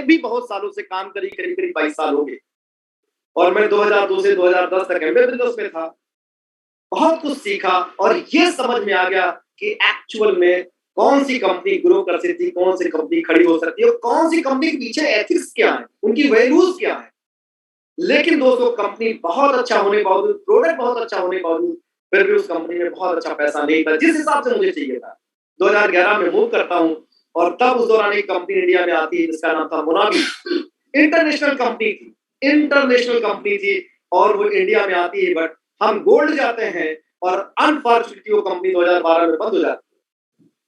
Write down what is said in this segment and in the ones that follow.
भी बहुत सालों से काम करी, करीब 22 साल हो गए और मैं 2002 से 2010 तक एमबीए बिजनेस में था। बहुत कुछ सीखा और ये समझ में आ गया कि एक्चुअल में कौन सी कंपनी ग्रो कर सकती है, कौन सी कंपनी खड़ी हो सकती है और कौन सी कंपनी के पीछे एथिक्स क्या है, उनकी वैल्यूज क्या है। लेकिन दोस्तों कंपनी बहुत अच्छा होने के बावजूद, प्रोडक्ट बहुत अच्छा होने के बावजूद फिर भी उस कंपनी में बहुत अच्छा पैसा नहीं था जिस हिसाब से मुझे चाहिए था। 2011 में मूव करता हूँ और तब उस दौरान एक कंपनी इंडिया में आती है जिसका नाम था मोनाबी। इंटरनेशनल कंपनी थी, इंटरनेशनल कंपनी थी और वो इंडिया में आती है, बट हम गोल्ड जाते हैं और अनफॉर्चुनेटली वो कंपनी 2012 में बंद हो जाती है।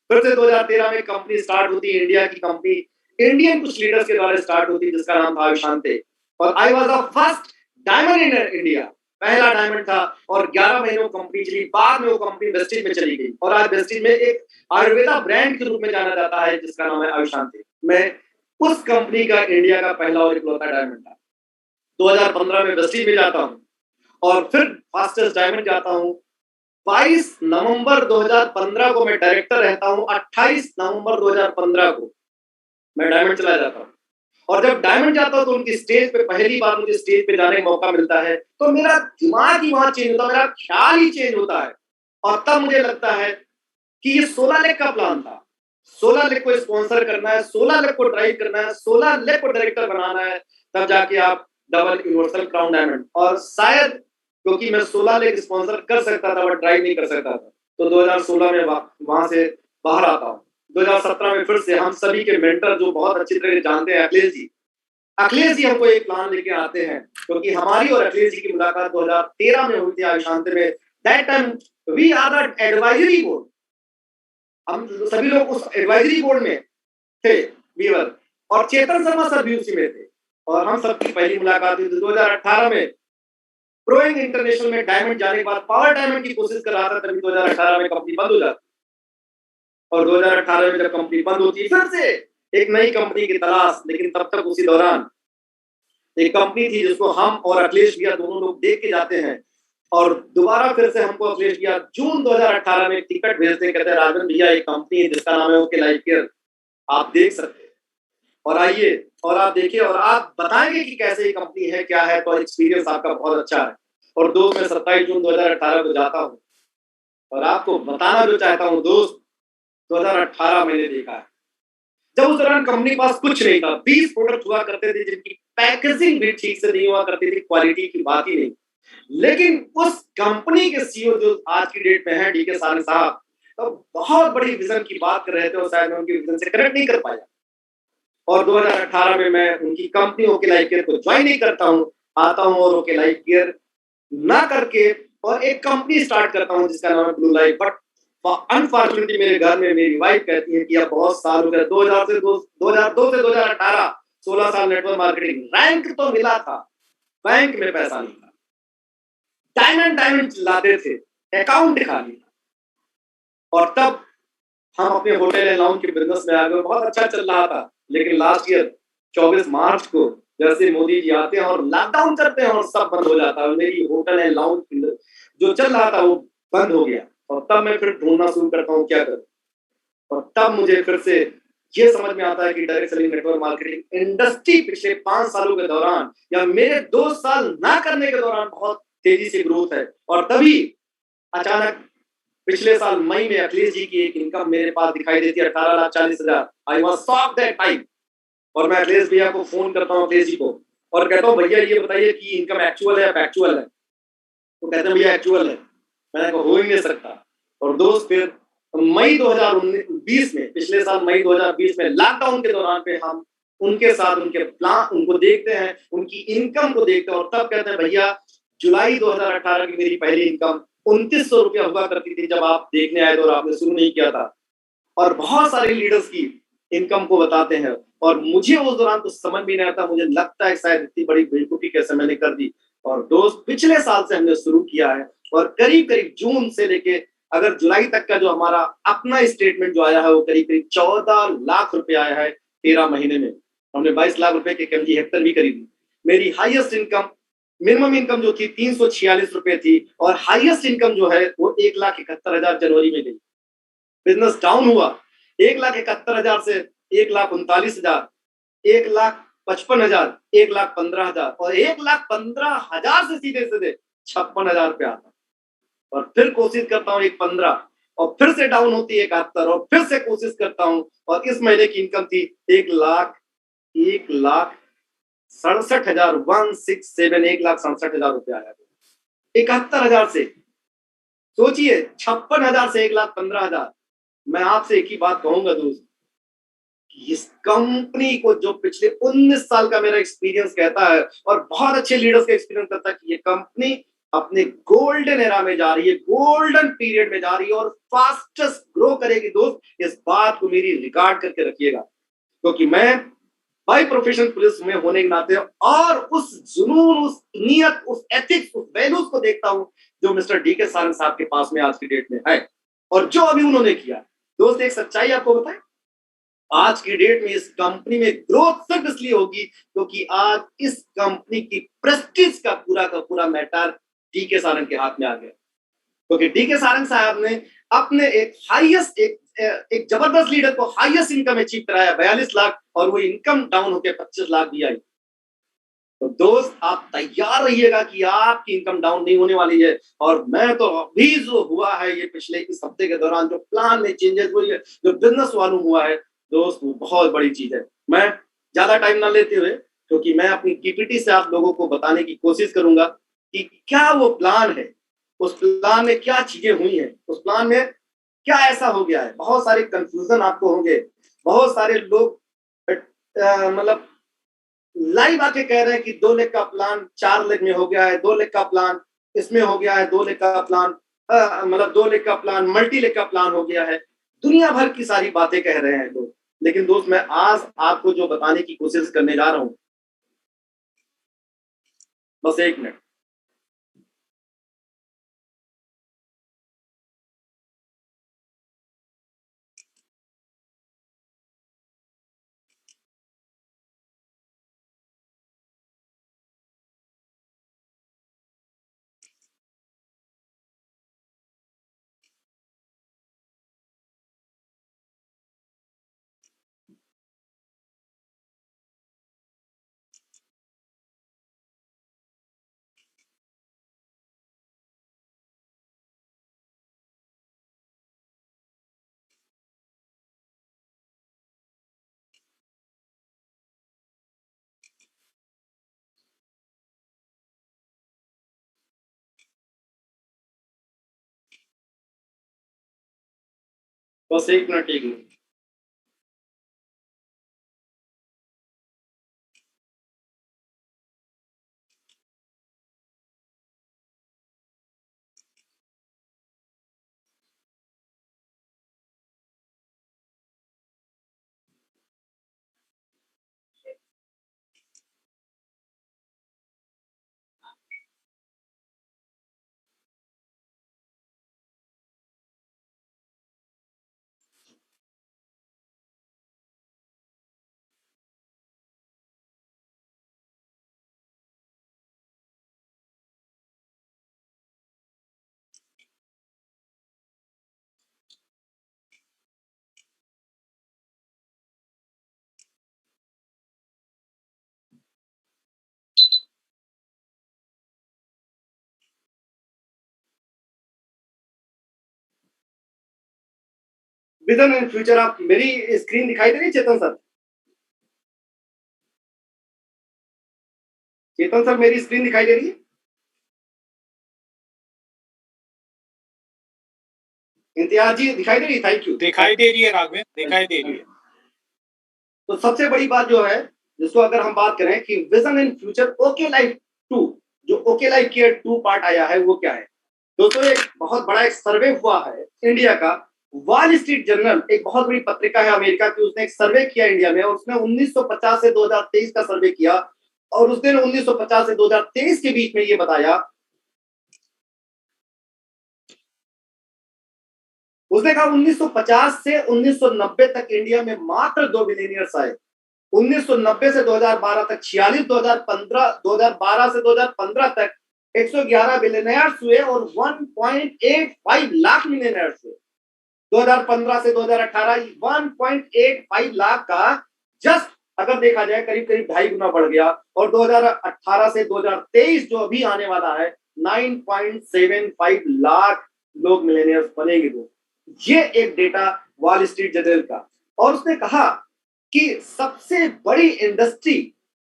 फिर से 2013 में कंपनी स्टार्ट होती है, इंडिया की कंपनी, इंडियन कुछ लीडर्स के द्वारा स्टार्ट होती है जिसका नाम था आयुषांते और I was the first diamond in India, पहला डायमंड था और 11 महीनों कंपनी चली। बाद में वो कंपनी वेस्टेज में चली गई और आज वेस्टेज में एक आयुर्वेदा ब्रांड के रूप में जाना जाता है जिसका नाम है आयुषांते। मैं उस कंपनी का इंडिया का पहला और इकलौता डायमंड था। 2015 में वेस्टेज में जाता हूँ और फिर फास्टेस्ट डायमंड जाता हूँ। 22 नवंबर 2015 को मैं डायरेक्टर रहता हूँ, 28 नवंबर 2015 को मैं डायमंड चला जाता हूँ और जब डायमंड जाता हूँ तो उनकी स्टेज पे पहली बार मुझे स्टेज पे जाने का मौका मिलता है तो मेरा दिमाग ही वहां चेंज होता है, मेरा ख्याल ही चेंज होता है और तब मुझे लगता है कि ये 16 लाख का प्लान था। 16 लाख को स्पॉन्सर करना है, 16 लाख को ड्राइव करना है, 16 लाख को डायरेक्टर बनाना है, तब जाके आप डबल यूनिवर्सल क्राउन डायमंड। और शायद क्योंकि मैं 16 लाख स्पॉन्सर कर सकता था बट ड्राइव नहीं कर सकता था तो 2016 में वहां से बाहर आता हूँ। 2017 में फिर से हम सभी के मेंटर जो बहुत अच्छी तरह से जानते हैं, अखिलेश जी हमको एक प्लान लेके आते हैं क्योंकि हमारी और अखिलेश जी की मुलाकात 2013 में हुई थी आयुषांते में। That time we are the advisory board, हम सभी लोग उस एडवाइजरी बोर्ड में थे वीवर और चेतन शर्मा सर भी उसी में थे और हम सबकी पहली मुलाकात हुई 2018 में प्रोइंग इंटरनेशनल में डायमंड जाने के बाद पावर डायमंड की कोशिश कर रहा था, तभी 2018 में कंपनी बंद हो जाती और 2018 में जब कंपनी बंद होती फिर से एक नई कंपनी की तलाश। लेकिन तब तक उसी दौरान एक कंपनी थी जिसको हम और अखिलेश भैया दोनों लोग देख के जाते हैं और दोबारा फिर से हमको अखिलेश भैया जून 2018 में टिकट भेजते हैं, कहते हैं राजन भैया एक कंपनी है जिसका नाम है ओके लाइफ केयर, आप देख सकते हैं और आइए और आप देखिए और आप बताएंगे कि कैसे ये कंपनी है क्या है, तो एक्सपीरियंस आपका बहुत अच्छा है। और दोस्त मैं 27 जून 2018 को जाता हूँ और आपको बताना जो चाहता हूँ दोस्त, 2018 मैंने देखा है जब उस दौरान कंपनी के पास कुछ नहीं था, 20 प्रोडक्ट हुआ करते थे जिनकी पैकेजिंग भी ठीक से नहीं हुआ करती थी, क्वालिटी की बात ही नहीं। लेकिन उस कंपनी के सीईओ जो आज की डेट में है डीके सानी साहब, तो बहुत बड़ी विजन की बात कर रहे थे और शायद मैं उनकी विजन से कनेक्ट नहीं कर पाया और 2018 में मैं उनकी कंपनी ओके लाइफ केयर को ज्वाइन नहीं करता हूँ, आता हूँ और ओके लाइफ केयर ना करके और एक कंपनी स्टार्ट करता हूँ जिसका नाम है ब्लू लाइफ। बट अनफॉर्चुनेटली मेरे घर में मेरी वाइफ कहती है कि अब बहुत साल हो गए, 2002 से 2018 16 साल नेटवर्क मार्केटिंग, रैंक तो मिला था, बैंक में पैसा नहीं था, डायमंड लाते थे, अकाउंट खाली था और तब हम अपने होटल एंड लाउंज के बिजनेस में आ गए, बहुत अच्छा चल रहा था। लेकिन लास्ट ईयर 24 मार्च को जैसे मोदी जी आते हैं और लॉकडाउन करते हैं और सब बंद हो जाता है, मेरी होटल एंड लाउंज जो चल रहा था वो बंद हो गया और तब मैं फिर ढूंढना शुरू करता हूँ क्या करूँ और तब मुझे फिर से ये समझ में आता है कि direct selling network marketing industry पिछले 5 सालों के दौरान या मेरे 2 साल ना करने के दौरान बहुत तेजी से ग्रोथ है। और तभी अचानक पिछले साल मई में अखिलेश जी की एक इनकम मेरे पास दिखाई देती है 18,40,000। I was shocked that time और मैं अखिलेश भैया को फोन करता हूँ, अखिलेश जी को, और कहता हूँ भैया ये बताइए कि इनकम एक्चुअल है या फैक्चुअल है। तो कहते हैं भैया एक्चुअल है। मैंने कहा हो ही नहीं सकता। और दोस्त फिर मई 2020 में, पिछले साल मई 2020 में लॉकडाउन के दौरान पे हम उनके साथ उनके प्लान उनको देखते हैं, उनकी इनकम को देखते हैं और तब कहते हैं भैया जुलाई 2018 की मेरी पहली इनकम 2900 रुपया हुआ करती थी जब आप देखने आए थे और आपने शुरू नहीं किया था। और बहुत सारे लीडर्स की इनकम को बताते हैं और मुझे उस दौरान तो समझ भी नहीं आता, मुझे लगता है शायद इतनी बड़ी बेवकूफी कैसे मैंने कर दी। और दोस्त पिछले साल से हमने शुरू किया है और करीब करीब जून से लेके अगर जुलाई तक का जो हमारा अपना स्टेटमेंट जो आया है वो करीब करीब 14 लाख रुपए आया है 13 महीने में। हमने 22 लाख रुपए की केमजी हेक्टर भी खरीदी। मेरी हाईएस्ट इनकम, मिनिमम इनकम जो थी 346 रुपए थी और हाईएस्ट इनकम जो है वो 1,71,000 जनवरी में गई। बिजनेस डाउन हुआ 1,71,000 से 1,39,000 1,55,000, 1,15,000 और 1,15,000 से सीधे सीधे 56,000 पे आता, और फिर कोशिश करता हूँ 1,15 और फिर से डाउन होती है 71 और फिर से कोशिश करता हूँ, और इस महीने की इनकम थी 1,67,000 1,67,000 रुपया आया 71,000 से। सोचिए 56,000 से 1,15,000। मैं आपसे एक ही बात कहूंगा दोस्त, इस कंपनी को जो पिछले 19 साल का मेरा एक्सपीरियंस कहता है और बहुत अच्छे लीडर्स का एक्सपीरियंस कहता है कि ये कंपनी अपने गोल्डन एरा में जा रही है, गोल्डन पीरियड में जा रही है और फास्टेस्ट ग्रो करेगी दोस्त। इस बात को मेरी रिकॉर्ड करके रखिएगा, क्योंकि मैं बाय प्रोफेशन पुलिस में होने के नाते और उस जुनून, उस नियत, उस एथिक्स, उस वैल्यूज को देखता हूं जो मिस्टर डी के सारंग साहब के पास में आज की डेट में है और जो अभी उन्होंने किया। दोस्त एक सच्चाई आपको बताएं, आज की डेट में इस कंपनी में ग्रोथ सिर्फ इसलिए होगी क्योंकि आज इस कंपनी की प्रेस्टीज का पूरा मैटर डी के सारंग के हाथ में आ गया, क्योंकि डी के सारंग साहब ने अपने एक हाईएस्ट एक जबरदस्त लीडर को हाईएस्ट इनकम अचीव कराया 42 लाख, और वो इनकम डाउन होकर 25 लाख भी आई। तो दोस्त आप तैयार रहिएगा कि आपकी इनकम डाउन नहीं होने वाली है। और मैं तो अभी जो हुआ है ये पिछले इस हफ्ते के दौरान जो प्लान में चेंजेस हुई है, जो बिजनेस वालों हुआ है दोस्त, वो बहुत बड़ी चीज है। मैं ज्यादा टाइम ना लेते हुए, क्योंकि मैं अपनी पीपीटी से आप लोगों को बताने की कोशिश करूंगा कि क्या वो प्लान है, उस प्लान में क्या चीजें हुई हैं, उस प्लान में क्या ऐसा हो गया है। बहुत सारे कंफ्यूजन आपको होंगे, बहुत सारे लोग मतलब लाइव आके कह रहे हैं कि 2 लाख का प्लान 4 लाख में हो गया है, 2 लाख का प्लान इसमें हो गया है, 2 लाख का प्लान मतलब 2 लाख का प्लान मल्टी लाख का प्लान हो गया है। दुनिया भर की सारी बातें कह रहे हैं लोग, लेकिन दोस्त मैं आज आपको जो बताने की कोशिश करने जा रहा हूं, बस 1 मिनट। बस 1 minute, 1 minute. Vision in future, आप मेरी स्क्रीन दिखाई दे रही है चेतन सर? चेतन सर मेरी स्क्रीन दिखाई दे रही है? इम्तियाज जी दिखाई दे रही है? Thank you. दिखाई दे रही है राघवेंद्र, दिखाई दे रही है। तो सबसे बड़ी बात जो है, जिसको अगर हम बात करें कि vision in future okay life 2, जो ओके लाइफ केयर 2 पार्ट आया है, वो क्या है दोस्तों? एक बहुत बड़ा एक सर्वे हुआ है इंडिया का। वॉल स्ट्रीट जर्नल एक बहुत बड़ी पत्रिका है अमेरिका की, उसने एक सर्वे किया इंडिया में, और उसने 1950 से 2023 का सर्वे किया, और उसने 1950 से 2023 के बीच में ये बताया, उसने कहा 1950 से 1990 तक इंडिया में मात्र 2 बिलियनियर्स आए। 1990 से 2012 तक 46, 2012 से 2015 तक 111 बिलियनियर्स हुए और 1.85 लाख मिलियनियर्स हुए। 2015 से 2018 1.85 लाख का जस्ट अगर देखा जाए करीब करीब 2.5 गुना बढ़ गया, और 2018 से 2023 जो अभी आने वाला है 9.75 लाख लोग मिलेनियर्स बनेंगे। वो ये एक डेटा वॉल स्ट्रीट जर्नल का। और उसने कहा कि सबसे बड़ी इंडस्ट्री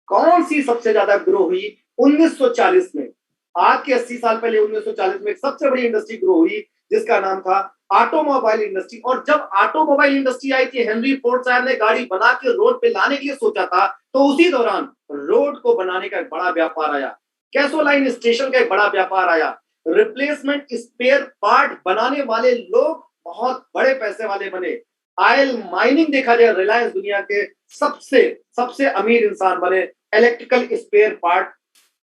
कौन सी सबसे ज्यादा ग्रो हुई 1940 में। आज के 80 साल पहले 1940 में एक सबसे बड़ी इंडस्ट्री ग्रो हुई जिसका नाम था ऑटोमोबाइल इंडस्ट्री। और जब ऑटोमोबाइल इंडस्ट्री आई थी, हेनरी फोर्ड साहब ने गाड़ी बना के रोड पे लाने के लिए सोचा था, तो उसी दौरान रोड को बनाने का एक बड़ा व्यापार आया, गैसोलाइन स्टेशन का एक बड़ा व्यापार आया, रिप्लेसमेंट स्पेयर पार्ट बनाने वाले लोग बहुत बड़े पैसे वाले बने। ऑयल माइनिंग देखा जाए, रिलायंस दुनिया के सबसे सबसे अमीर इंसान बने। इलेक्ट्रिकल स्पेयर पार्ट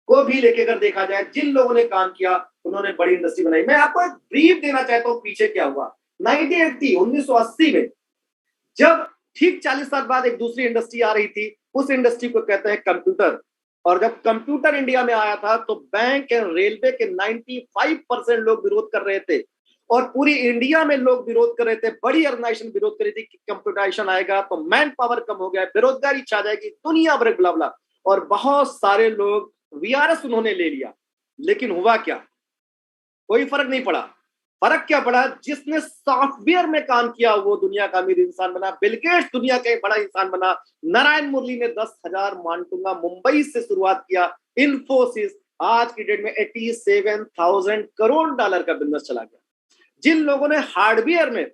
को भी लेके अगर देखा जाए, जिन लोगों ने काम किया उन्होंने बड़ी इंडस्ट्री बनाई। मैं आपको एक ब्रीफ देना चाहता हूं पीछे क्या हुआ। 1980 में जब ठीक 40 साल बाद एक दूसरी इंडस्ट्री आ रही थी, उस इंडस्ट्री को कहते हैं कंप्यूटर। और जब कंप्यूटर इंडिया में आया था तो बैंक एंड रेलवे के 95% लोग विरोध कर रहे थे, और पूरी इंडिया में लोग विरोध कर रहे थे, बड़ी ऑर्गेनाइजेशन विरोध कर रही थी कि कंप्यूटराइजेशन आएगा तो मैन पावर कम हो गया, बेरोजगारी छा जाएगी, दुनिया भर ब्ला ब्ला। और बहुत सारे लोग वीआरएस उन्होंने ले लिया, लेकिन हुआ क्या? कोई फर्क नहीं पड़ा। फर्क क्या पड़ा? जिसने सॉफ्टवेयर में काम किया वो दुनिया का अमीर इंसान बना, बिल गेट्स दुनिया का एक बड़ा इंसान बना, नारायण मुरली ने 10,000 मानटूंगा मुंबई से शुरुआत किया, इन्फोसिस आज की डेट में 87,000 करोड़ डॉलर का बिजनेस चला गया। जिन लोगों ने हार्डवेयर में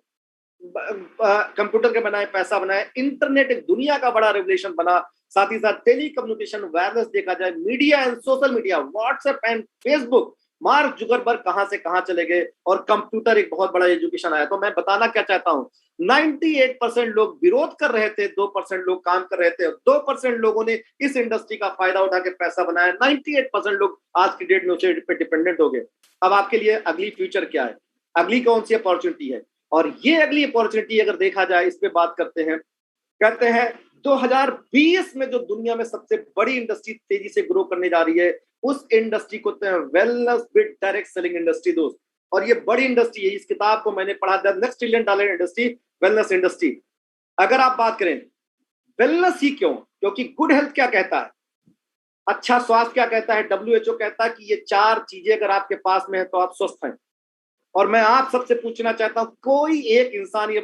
कंप्यूटर के बनाए पैसा बनाए, इंटरनेट एक दुनिया का बड़ा रेवोल्यूशन बना, साथ ही साथ टेली कम्युनिकेशन, वायरलेस देखा जाए, media and social media, WhatsApp and Facebook, mark Zuckerberg कहां से कहां चले गए, और कंप्यूटर एक बहुत बड़ा एजुकेशन आया। तो मैं बताना क्या चाहता हूं, 98% लोग विरोध कर रहे थे, 2% लोग काम कर रहे थे, 2% लोगों ने इस इंडस्ट्री का फायदा उठा के पैसा बनाया, 98% लोग आज की डेट में उसे पे डिपेंडेंट हो गए। अब आपके लिए अगली फ्यूचर क्या है, अगली कौन सी अपॉर्चुनिटी है? और ये अगली अपॉर्चुनिटी अगर देखा जाए, इस पे बात करते हैं। कहते हैं 2020 में जो दुनिया में सबसे बड़ी इंडस्ट्री तेजी से ग्रो करने जा रही है, उस इंडस्ट्री को wellness with direct selling industry दोस्त। और ये बड़ी इंडस्ट्री है, इस किताब को मैंने पढ़ा, the next trillion dollar industry, wellness industry. अगर आप बात करें वेलनेस ही क्यों, क्योंकि गुड हेल्थ क्या कहता है, अच्छा स्वास्थ्य क्या कहता है, डब्ल्यूएचओ कहता है कि ये 4 चीजें अगर आपके पास में है तो आप स्वस्थ हैं। और मैं आप सबसे पूछना चाहता हूं, कोई एक इंसान ये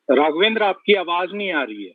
राघवेंद्र, आपकी आवाज नहीं आ रही है।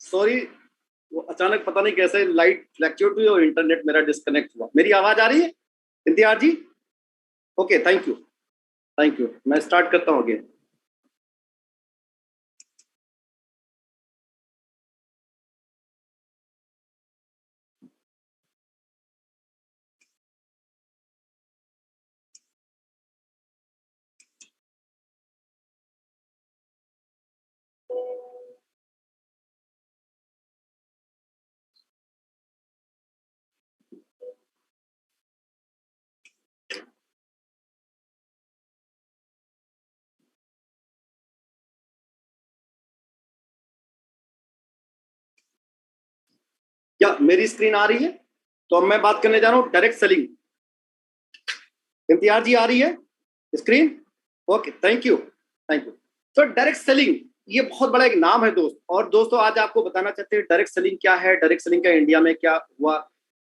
सॉरी, वो अचानक पता नहीं कैसे लाइट फ्लैक्चुएट हुई और इंटरनेट मेरा डिस्कनेक्ट हुआ। मेरी आवाज आ रही है Imtiaz ji? Okay, thank you, thank you. मैं स्टार्ट करता हूँ अगेन। क्या मेरी स्क्रीन आ रही है? तो अब मैं बात करने जा रहा हूँ डायरेक्ट सेलिंग। इम्तियाज जी आ रही है screen? Okay, thank you, thank you. तो डायरेक्ट सेलिंग ये बहुत बड़ा एक नाम है दोस्त। और दोस्तों आज आपको बताना चाहते हैं डायरेक्ट सेलिंग क्या है, डायरेक्ट सेलिंग का इंडिया में क्या हुआ।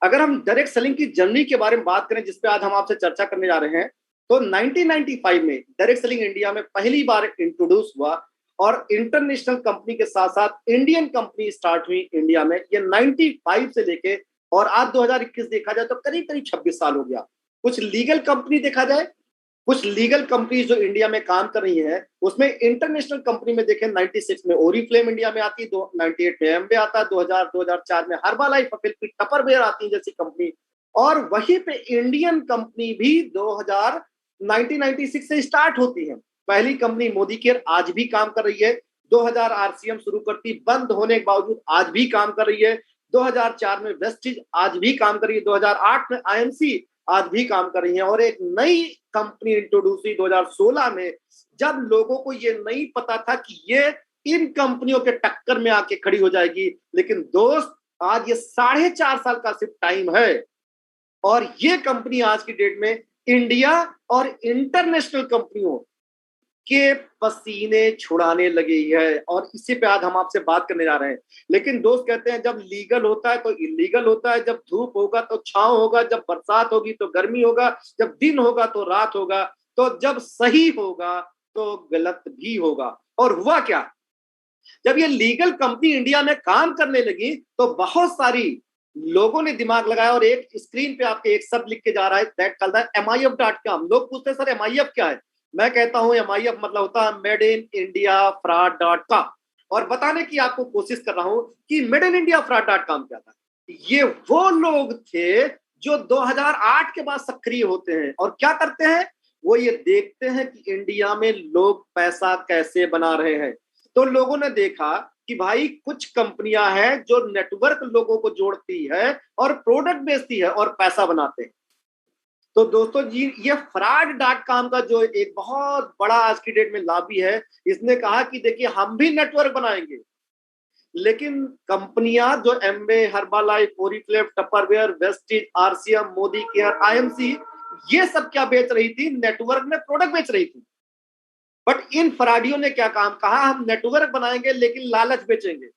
अगर हम डायरेक्ट सेलिंग की जर्नी के बारे में बात करें जिसपे आज हम आपसे चर्चा करने जा रहे हैं, तो 1995 में डायरेक्ट सेलिंग इंडिया में पहली बार इंट्रोड्यूस हुआ और इंटरनेशनल कंपनी के साथ साथ इंडियन कंपनी स्टार्ट हुई इंडिया में। ये 95 से लेके और आज 2021 देखा जाए तो करीब करीब 26 साल हो गया। कुछ लीगल कंपनी देखा जाए, कुछ लीगल कंपनी जो इंडिया में काम कर रही है उसमें इंटरनेशनल कंपनी में देखें 96 में ओरिफ्लेम इंडिया में आती है, 98 में एम्बे आता है, 2004 में हर्बालाइफ टपरवेयर आती है जैसी कंपनी। और वहीं पे इंडियन कंपनी भी 1996 से स्टार्ट होती है। पहली कंपनी मोदी केयर आज भी काम कर रही है। 2000 आरसीएम शुरू करती, बंद होने के बावजूद आज भी काम कर रही है। 2004 में वेस्टिज आज भी काम कर रही है। 2008 में आईएमसी आज भी काम कर रही हैं। और एक नई कंपनी इंट्रोड्यूस हुई 2016 में, जब लोगों को ये नहीं पता था कि ये इन कंपनियों के टक्कर में आके खड़ी हो जाएगी। लेकिन दोस्त आज ये 4.5 साल का सिर्फ टाइम है और ये कंपनी आज की डेट में इंडिया और इंटरनेशनल कंपनियों के पसीने छुड़ाने लगी है। और इसी पे आज हम आपसे बात करने जा रहे हैं। लेकिन दोस्त कहते हैं जब लीगल होता है तो इलीगल होता है, जब धूप होगा तो छांव होगा, जब बरसात होगी तो गर्मी होगा, जब दिन होगा तो रात होगा, तो जब सही होगा तो गलत भी होगा। और हुआ क्या, जब ये लीगल कंपनी इंडिया में काम करने लगी तो बहुत सारी लोगों ने दिमाग लगाया और एक स्क्रीन पे आपके एक शब्द लिख के जा रहा है, दैट कॉल्ड MIF.com। लोग पूछते हैं सर MIF क्या है? मैं कहता हूं MIF मतलब होता है मेड इन इंडिया फ्रॉड.com। और बताने की आपको कोशिश कर रहा हूं कि मेड इन इंडिया फ्रॉड.com क्या था। ये वो लोग थे जो 2008 के बाद सक्रिय होते हैं और क्या करते हैं, वो ये देखते हैं कि इंडिया में लोग पैसा कैसे बना रहे हैं। तो लोगों ने देखा कि भाई कुछ कंपनियां हैं जो नेटवर्क लोगों को जोड़ती है और प्रोडक्ट बेचती है और पैसा बनाते हैं। तो दोस्तों जी ये फ्रॉड.com का जो एक बहुत बड़ा आज की डेट में लॉबी है, इसने कहा कि देखिए हम भी नेटवर्क बनाएंगे। लेकिन कंपनियां जो Amway, Herbalife, Oriflame, Tupperware, Vestige, RCM, Modi care, IMC, ये सब क्या बेच रही थी, नेटवर्क में प्रोडक्ट बेच रही थी। बट इन फराडियों ने क्या काम कहा, हम नेटवर्क बनाएंगे लेकिन लालच बेचेंगे।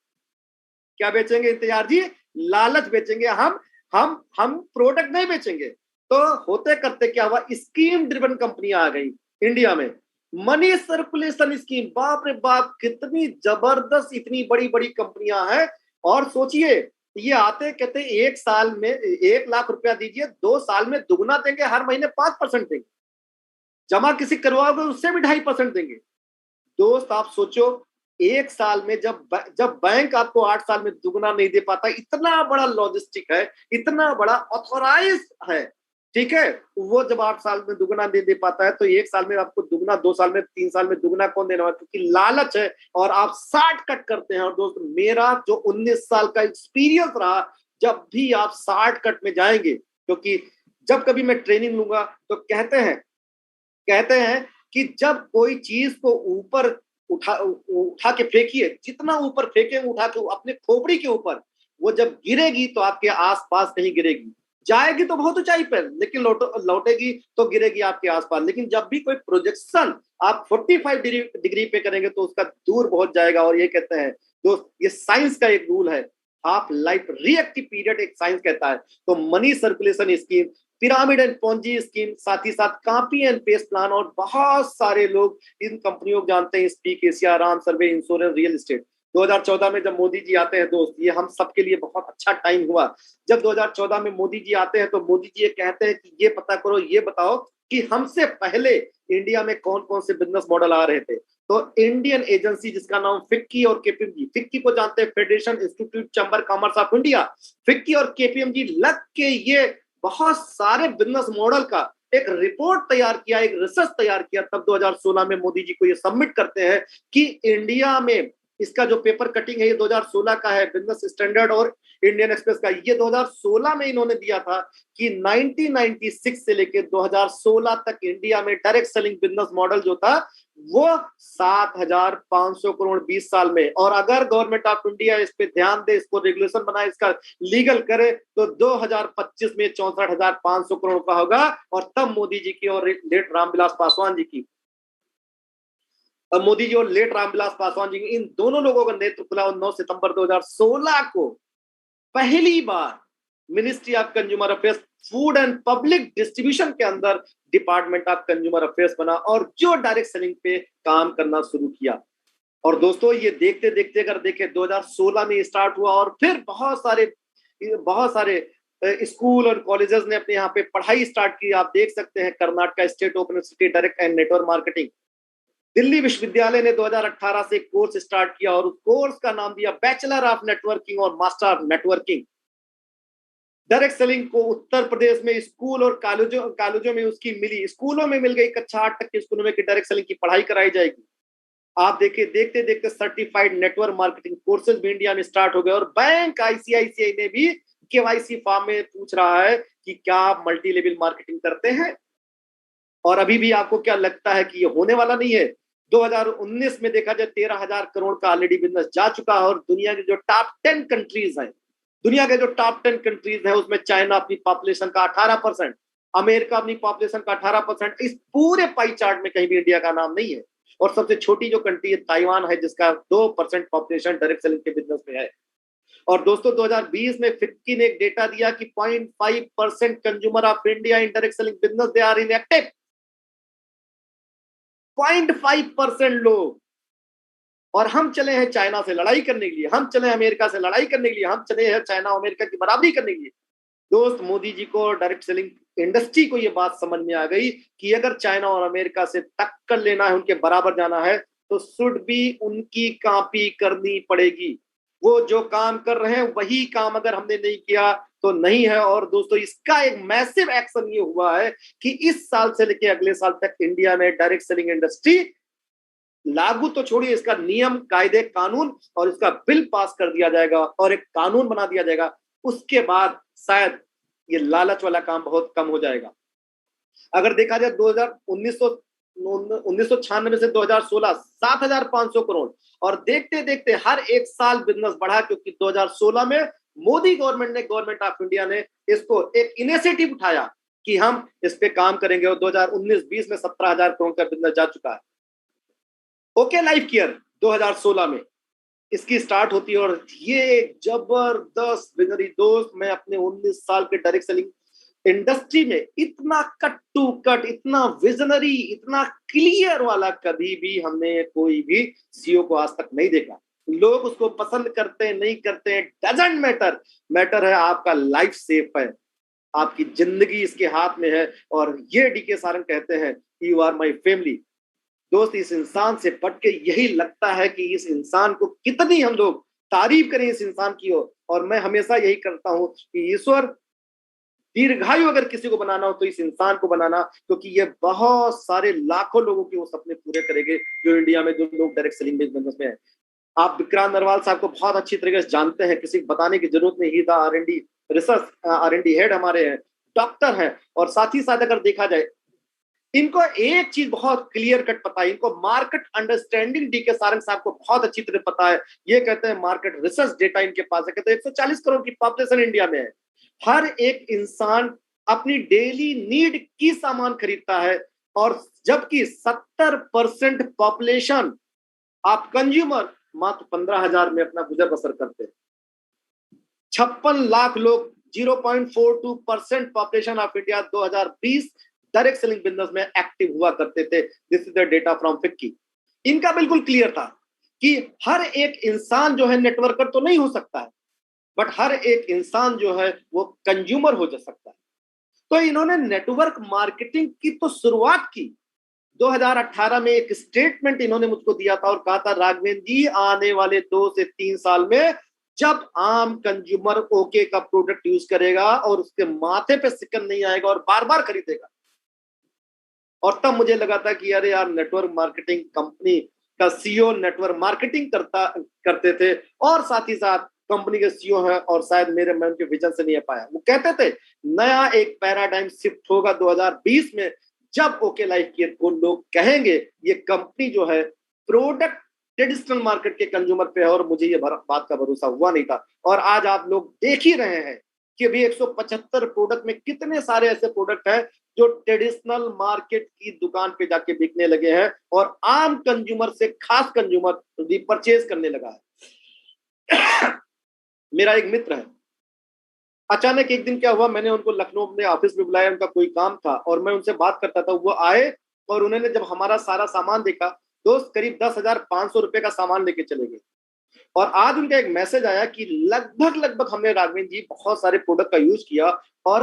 क्या बेचेंगे इंतजार जी? लालच बेचेंगे। हम प्रोडक्ट नहीं बेचेंगे। तो होते करते क्या हुआ, स्कीम ड्रिवन कंपनियां आ गई इंडिया में। मनी सर्कुलेशन स्कीम, बाप रे बाप कितनी जबरदस्त, इतनी बड़ी बड़ी कंपनियां हैं। और सोचिए ये आते कहते एक साल में 1 लाख रुपया दीजिए, 2 साल में दुगना देंगे, हर महीने 5% देंगे, जमा किसी करवाओगे उससे भी 2.5% देंगे। दोस्त आप सोचो, एक साल में जब बैंक आपको 8 साल में दुगना नहीं दे पाता, इतना बड़ा लॉजिस्टिक है, इतना बड़ा ऑथोराइज है, ठीक है, वो जब 8 साल में दुगना नहीं दे पाता है तो एक साल में आपको दुगना, 2 साल में, 3 साल में दुगना कौन देने वाला? क्योंकि लालच है और आप शॉर्टकट करते हैं। और दोस्त मेरा जो 19 साल का एक्सपीरियंस रहा, जब भी आप शॉर्टकट में जाएंगे, क्योंकि जब कभी मैं ट्रेनिंग लूंगा तो कहते हैं कि जब कोई चीज को ऊपर उठा के फेंकिए, जितना ऊपर फेंकेंगे उठा के अपने खोपड़ी के ऊपर, वो जब गिरेगी तो आपके आसपास नहीं गिरेगी, जाएगी तो बहुत ऊंचाई पर, लेकिन लौटेगी तो गिरेगी आपके आसपास। लेकिन जब भी कोई प्रोजेक्शन आप 45 डिग्री पे करेंगे तो उसका दूर बहुत जाएगा। और ये कहते हैं दोस्त, ये साइंस का एक रूल है, हाफ लाइफ रिएक्टिव पीरियड एक साइंस कहता है। तो money circulation scheme, pyramid and Ponzi scheme, साथ ही साथ कॉपी एंड पेस्ट प्लान, और बहुत सारे लोग इन कंपनियों को जानते हैं, स्पीक एशिया, राम सर्वे, इंश्योरेंस, रियल एस्टेट। 2014 में जब मोदी जी आते हैं दोस्त, ये हम सबके लिए बहुत अच्छा टाइम हुआ। जब 2014 में मोदी जी आते हैं तो मोदी जी ये कहते हैं कि ये पता करो, ये बताओ कि हमसे पहले इंडिया में कौन कौन से बिजनेस मॉडल आ रहे थे। तो इंडियन एजेंसी जिसका नाम फिक्की और केपीएमजी, फिक्की को जानते हैं, federation institute chamber commerce of India, FICCI और केपीएमजी लग के ये बहुत सारे बिजनेस मॉडल का एक रिपोर्ट तैयार किया, एक रिसर्च तैयार किया। तब 2016 में मोदी जी को ये सबमिट करते हैं कि इंडिया में इसका जो पेपर कटिंग है ये 2016 का है, बिजनेस स्टैंडर्ड और इंडियन एक्सप्रेस का, ये 2016 में इन्होंने दिया था कि 1996 से लेकर 2016 तक इंडिया में डायरेक्ट सेलिंग बिजनेस मॉडल जो था वो 7,500 करोड़ 20 साल में, और अगर गवर्नमेंट ऑफ इंडिया इस पे ध्यान दे, इसको रेगुलेशन बनाए, इसका लीगल करे, तो 2025 में 64,500 करोड़ का होगा। और तब मोदी जी की और लेट रामविलास पासवान जी की, मोदी जी और लेट रामविलास पासवान जी, इन दोनों लोगों का नेतृत्व 9 सितंबर 2016 को पहली बार ministry of consumer affairs, food and public distribution के अंदर डिपार्टमेंट ऑफ कंज्यूमर अफेयर्स बना और जो डायरेक्ट सेलिंग पे काम करना शुरू किया। और दोस्तों ये देखते देखते अगर देखें 2016 में स्टार्ट हुआ और फिर बहुत सारे स्कूल और कॉलेजेस ने अपने यहाँ पे पढ़ाई स्टार्ट की। आप देख सकते हैं Karnataka state open university direct and network marketing, Delhi विश्वविद्यालय ने 2018 से कोर्स स्टार्ट किया और उस कोर्स का नाम दिया बैचलर ऑफ नेटवर्किंग और master of networking. Direct selling को उत्तर प्रदेश में स्कूल और कॉलेजों में उसकी मिली, स्कूलों में मिल गई, कक्षा 8 तक के स्कूलों में डायरेक्ट सेलिंग की पढ़ाई कराई जाएगी। आप देखिए देखते देखते सर्टिफाइड नेटवर्क मार्केटिंग कोर्सेज भी इंडिया में स्टार्ट हो गए और बैंक आईसीआईसीआई ने भी केवाईसी फॉर्म में पूछ रहा है कि क्या आप मल्टी लेवल मार्केटिंग करते हैं। और अभी भी आपको क्या लगता है कि ये होने वाला नहीं है? 2019 में देखा जाए 13,000 करोड़ का ऑलरेडी बिजनेस जा चुका है और दुनिया के जो टॉप 10 कंट्रीज हैं, दुनिया के जो टॉप 10 कंट्रीज है उसमें चाइना अपनी पॉपुलेशन का 18%, अमेरिका अपनी पॉपुलेशन का 18%, इस पूरे पाई चार्ट में कहीं भी इंडिया का नाम नहीं है। और सबसे छोटी जो कंट्री है ताइवान है जिसका 2% पॉपुलेशन डायरेक्ट सेलिंग के बिजनेस में है। और दोस्तों 2020 में फिक्की ने एक डेटा दिया कि 0.5% consumer of India in direct selling business they are inactive. 0.5% लोग, और हम चले हैं चाइना से लड़ाई करने के लिए, हम चले हैं अमेरिका से लड़ाई करने के लिए, हम चले हैं चाइना अमेरिका की बराबरी करने के लिए। दोस्त मोदी जी को डायरेक्ट सेलिंग इंडस्ट्री को ये बात समझ में आ गई कि अगर चाइना और अमेरिका से टक्कर लेना है, उनके बराबर जाना है, तो शुड भी उनकी कॉपी करनी पड़ेगी। वो जो काम कर रहे हैं वही काम अगर हमने नहीं किया तो नहीं है। और दोस्तों इसका एक मैसिव एक्शन ये हुआ है कि इस साल से लेकर अगले साल तक इंडिया में डायरेक्ट सेलिंग इंडस्ट्री लागू तो छोड़िए, इसका नियम कायदे कानून और इसका बिल पास कर दिया जाएगा और एक कानून बना दिया जाएगा। उसके बाद शायद ये लालच वाला काम बहुत कम हो जाएगा। अगर देखा जाए 1996 से 2016 7,500 करोड़, और देखते देखते हर एक साल बिजनेस बढ़ा क्योंकि 2016 में मोदी गवर्नमेंट ऑफ इंडिया ने इसको एक इनिशिएटिव उठाया कि हम इस पे काम करेंगे और 2019-20 में 17,000 करोड़ का बिजनेस जा चुका है। ओके लाइफ केयर 2016 में इसकी स्टार्ट होती है और ये जबरदस्त बिजनेस दोस्त, मैं अपने 19 साल के डायरेक्ट सेलिंग इंडस्ट्री में इतना कट टू कट, इतना विजनरी, इतना क्लियर वाला कभी भी हमने कोई भी सीईओ को आज तक नहीं देखा। लोग उसको पसंद करते हैं नहीं करते हैं, डजंट मैटर, मैटर है आपका लाइफ सेफ है, आपकी जिंदगी इसके हाथ में है। और ये डीके सारंग कहते हैं यू आर माई फैमिली। दोस्त इस इंसान से पढ़ के यही लगता है कि इस इंसान को कितनी हम लोग तारीफ करें इस इंसान की। और मैं हमेशा यही करता हूं कि ईश्वर दीर्घायु अगर किसी को बनाना हो तो इस इंसान को बनाना, क्योंकि ये बहुत सारे लाखों लोगों के वो सपने पूरे करेंगे जो इंडिया में जो लोग डायरेक्ट सेलिंग बिजनेस में है। आप विक्रांत नरवाल साहब को बहुत अच्छी तरीके से जानते हैं, किसी को बताने की जरूरत नहीं। ही R&D रिसर्च R&D हेड हमारे हैं, डॉक्टर हैं, और साथ ही साथ अगर देखा जाए इनको एक चीज बहुत क्लियर कट पता है, इनको मार्केट अंडरस्टैंडिंग डीके सारंग साहब को बहुत अच्छी तरह पता है। ये कहते हैं मार्केट रिसर्च डेटा इनके पास है, कहते हैं 140 करोड़ की पॉपुलेशन इंडिया में है, हर एक इंसान अपनी डेली नीड की सामान खरीदता है, और जबकि 70% पॉपुलेशन आप कंज्यूमर मात्र 15,000 में अपना गुजर बसर करते हैं। 56 लाख लोग 0.42% population of India 2020 direct selling business में एक्टिव हुआ करते थे। This is the data from FICCI. इनका बिल्कुल क्लियर था कि हर एक इंसान जो है नेटवर्कर तो नहीं हो सकता है, बट हर एक इंसान जो है वो कंज्यूमर हो जा सकता है। तो इन्होंने नेटवर्क मार्केटिंग की तो शुरुआत की। 2018 में एक स्टेटमेंट इन्होंने मुझको दिया था और कहा था, राघवेंद्र जी आने वाले 2 से 3 साल में जब आम कंज्यूमर ओके का प्रोडक्ट यूज करेगा और उसके माथे पे सिकन नहीं आएगा और बार बार खरीदेगा। और तब मुझे लगा था कि अरे यार, नेटवर्क मार्केटिंग कंपनी का सीईओ नेटवर्क मार्केटिंग करते थे और साथ ही साथ कंपनी के सीईओ हैं, और शायद मेरे मन के विजन से नहीं आ पाया। वो कहते थे नया एक पैराडाइम शिफ्ट होगा 2020 में, जब ओके लाइफ के को लोग कहेंगे ये कंपनी जो है प्रोडक्ट ट्रेडिशनल मार्केट के कंज्यूमर पे है। और मुझे ये बात का भरोसा हुआ नहीं था। और आज आप लोग देख ही रहे हैं कि अभी 175 प्रोडक्ट में कितने सारे ऐसे प्रोडक्ट हैं जो ट्रेडिशनल मार्केट की दुकान पे जाके बिकने लगे हैं और आम कंज्यूमर से खास कंज्यूमर परचेज करने लगा है। मेरा एक मित्र है, अचानक एक दिन क्या हुआ, मैंने उनको लखनऊ अपने ऑफिस में बुलाया, उनका कोई काम था और मैं उनसे बात करता था। वो आए और उन्होंने जब हमारा सारा सामान देखा, दोस्त करीब 10,500 रुपए का सामान लेके चले गए। और आज उनका एक मैसेज आया कि लगभग हमने राघवेंद्र जी बहुत सारे प्रोडक्ट का यूज किया और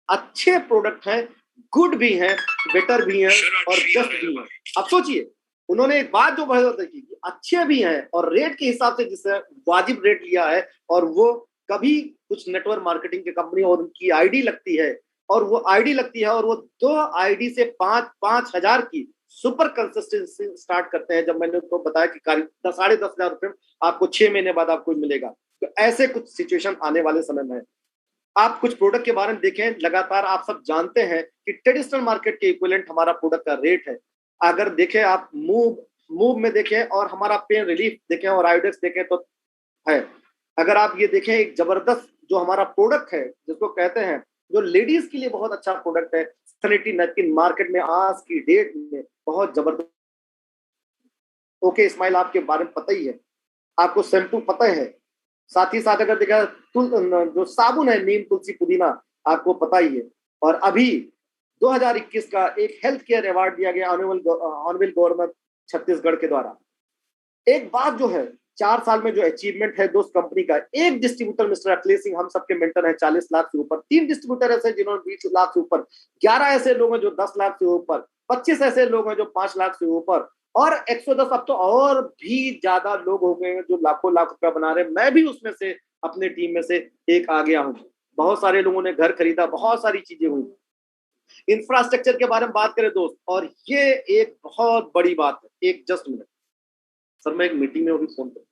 अच्छे प्रोडक्ट हैं, गुड भी हैं, बेटर भी हैं और बेस्ट भी हैं। अब सोचिए, उन्होंने एक बात जो बहुत की, अच्छे भी हैं और रेट के हिसाब से जिससे वाजिब रेट लिया है। और वो कभी कुछ नेटवर्क मार्केटिंग की कंपनी और उनकी आईडी लगती है और वो आईडी लगती है और वो 2 आईडी से 5,000 की सुपर कंसिस्टेंसी स्टार्ट करते हैं। जब मैंने उनको बताया कि 10,500 रुपए आपको 6 महीने बाद आपको मिलेगा, तो ऐसे कुछ सिचुएशन आने वाले समय में है। आप कुछ प्रोडक्ट के बारे में देखें, लगातार आप सब जानते हैं कि ट्रेडिशनल मार्केट के इक्विवेलेंट हमारा प्रोडक्ट का रेट है। अगर देखें आप मूव में देखें और हमारा पेन रिलीफ देखें और आयोडेक्स देखें तो है। अगर आप ये देखें, एक जबरदस्त जो हमारा प्रोडक्ट है जिसको कहते हैं, जो लेडीज के लिए बहुत अच्छा प्रोडक्ट है, सैनिटरी नैपकिन, मार्केट में आज की डेट में बहुत जबरदस्त। ओके स्माइल आपके बारे में पता ही है, आपको शैम्पू पता है, साथ ही साथ अगर देखा जो साबुन है नीम तुलसी पुदीना आपको पता ही है। और अभी 2021 का एक हेल्थ केयर अवार्ड दिया गया ऑनरेबल गवर्नर छत्तीसगढ़ के द्वारा। एक बात जो है, 4 साल में जो अचीवमेंट है दोस्त कंपनी का, एक डिस्ट्रीब्यूटर मिस्टर अखिलेश सिंह हम सबके मेंटर हैं 40 लाख से ऊपर, 3 डिस्ट्रीब्यूटर ऐसे जिन्होंने 20 लाख से ऊपर, 11 ऐसे लोग हैं जो 10 लाख से ऊपर, 25 ऐसे लोग हैं जो 5 लाख से ऊपर, और 110 अब तो और भी ज्यादा लोग हो गए हैं जो लाखों लाख रुपया बना रहे हैं। मैं भी उसमें से अपने टीम में से एक आ गया हूँ। बहुत सारे लोगों ने घर खरीदा, बहुत सारी चीजें हुई। इंफ्रास्ट्रक्चर के बारे में बात करें दोस्त, और ये एक बहुत बड़ी बात है। एक जस्ट मिनट सर, मैं एक मीटिंग में अभी फोन करता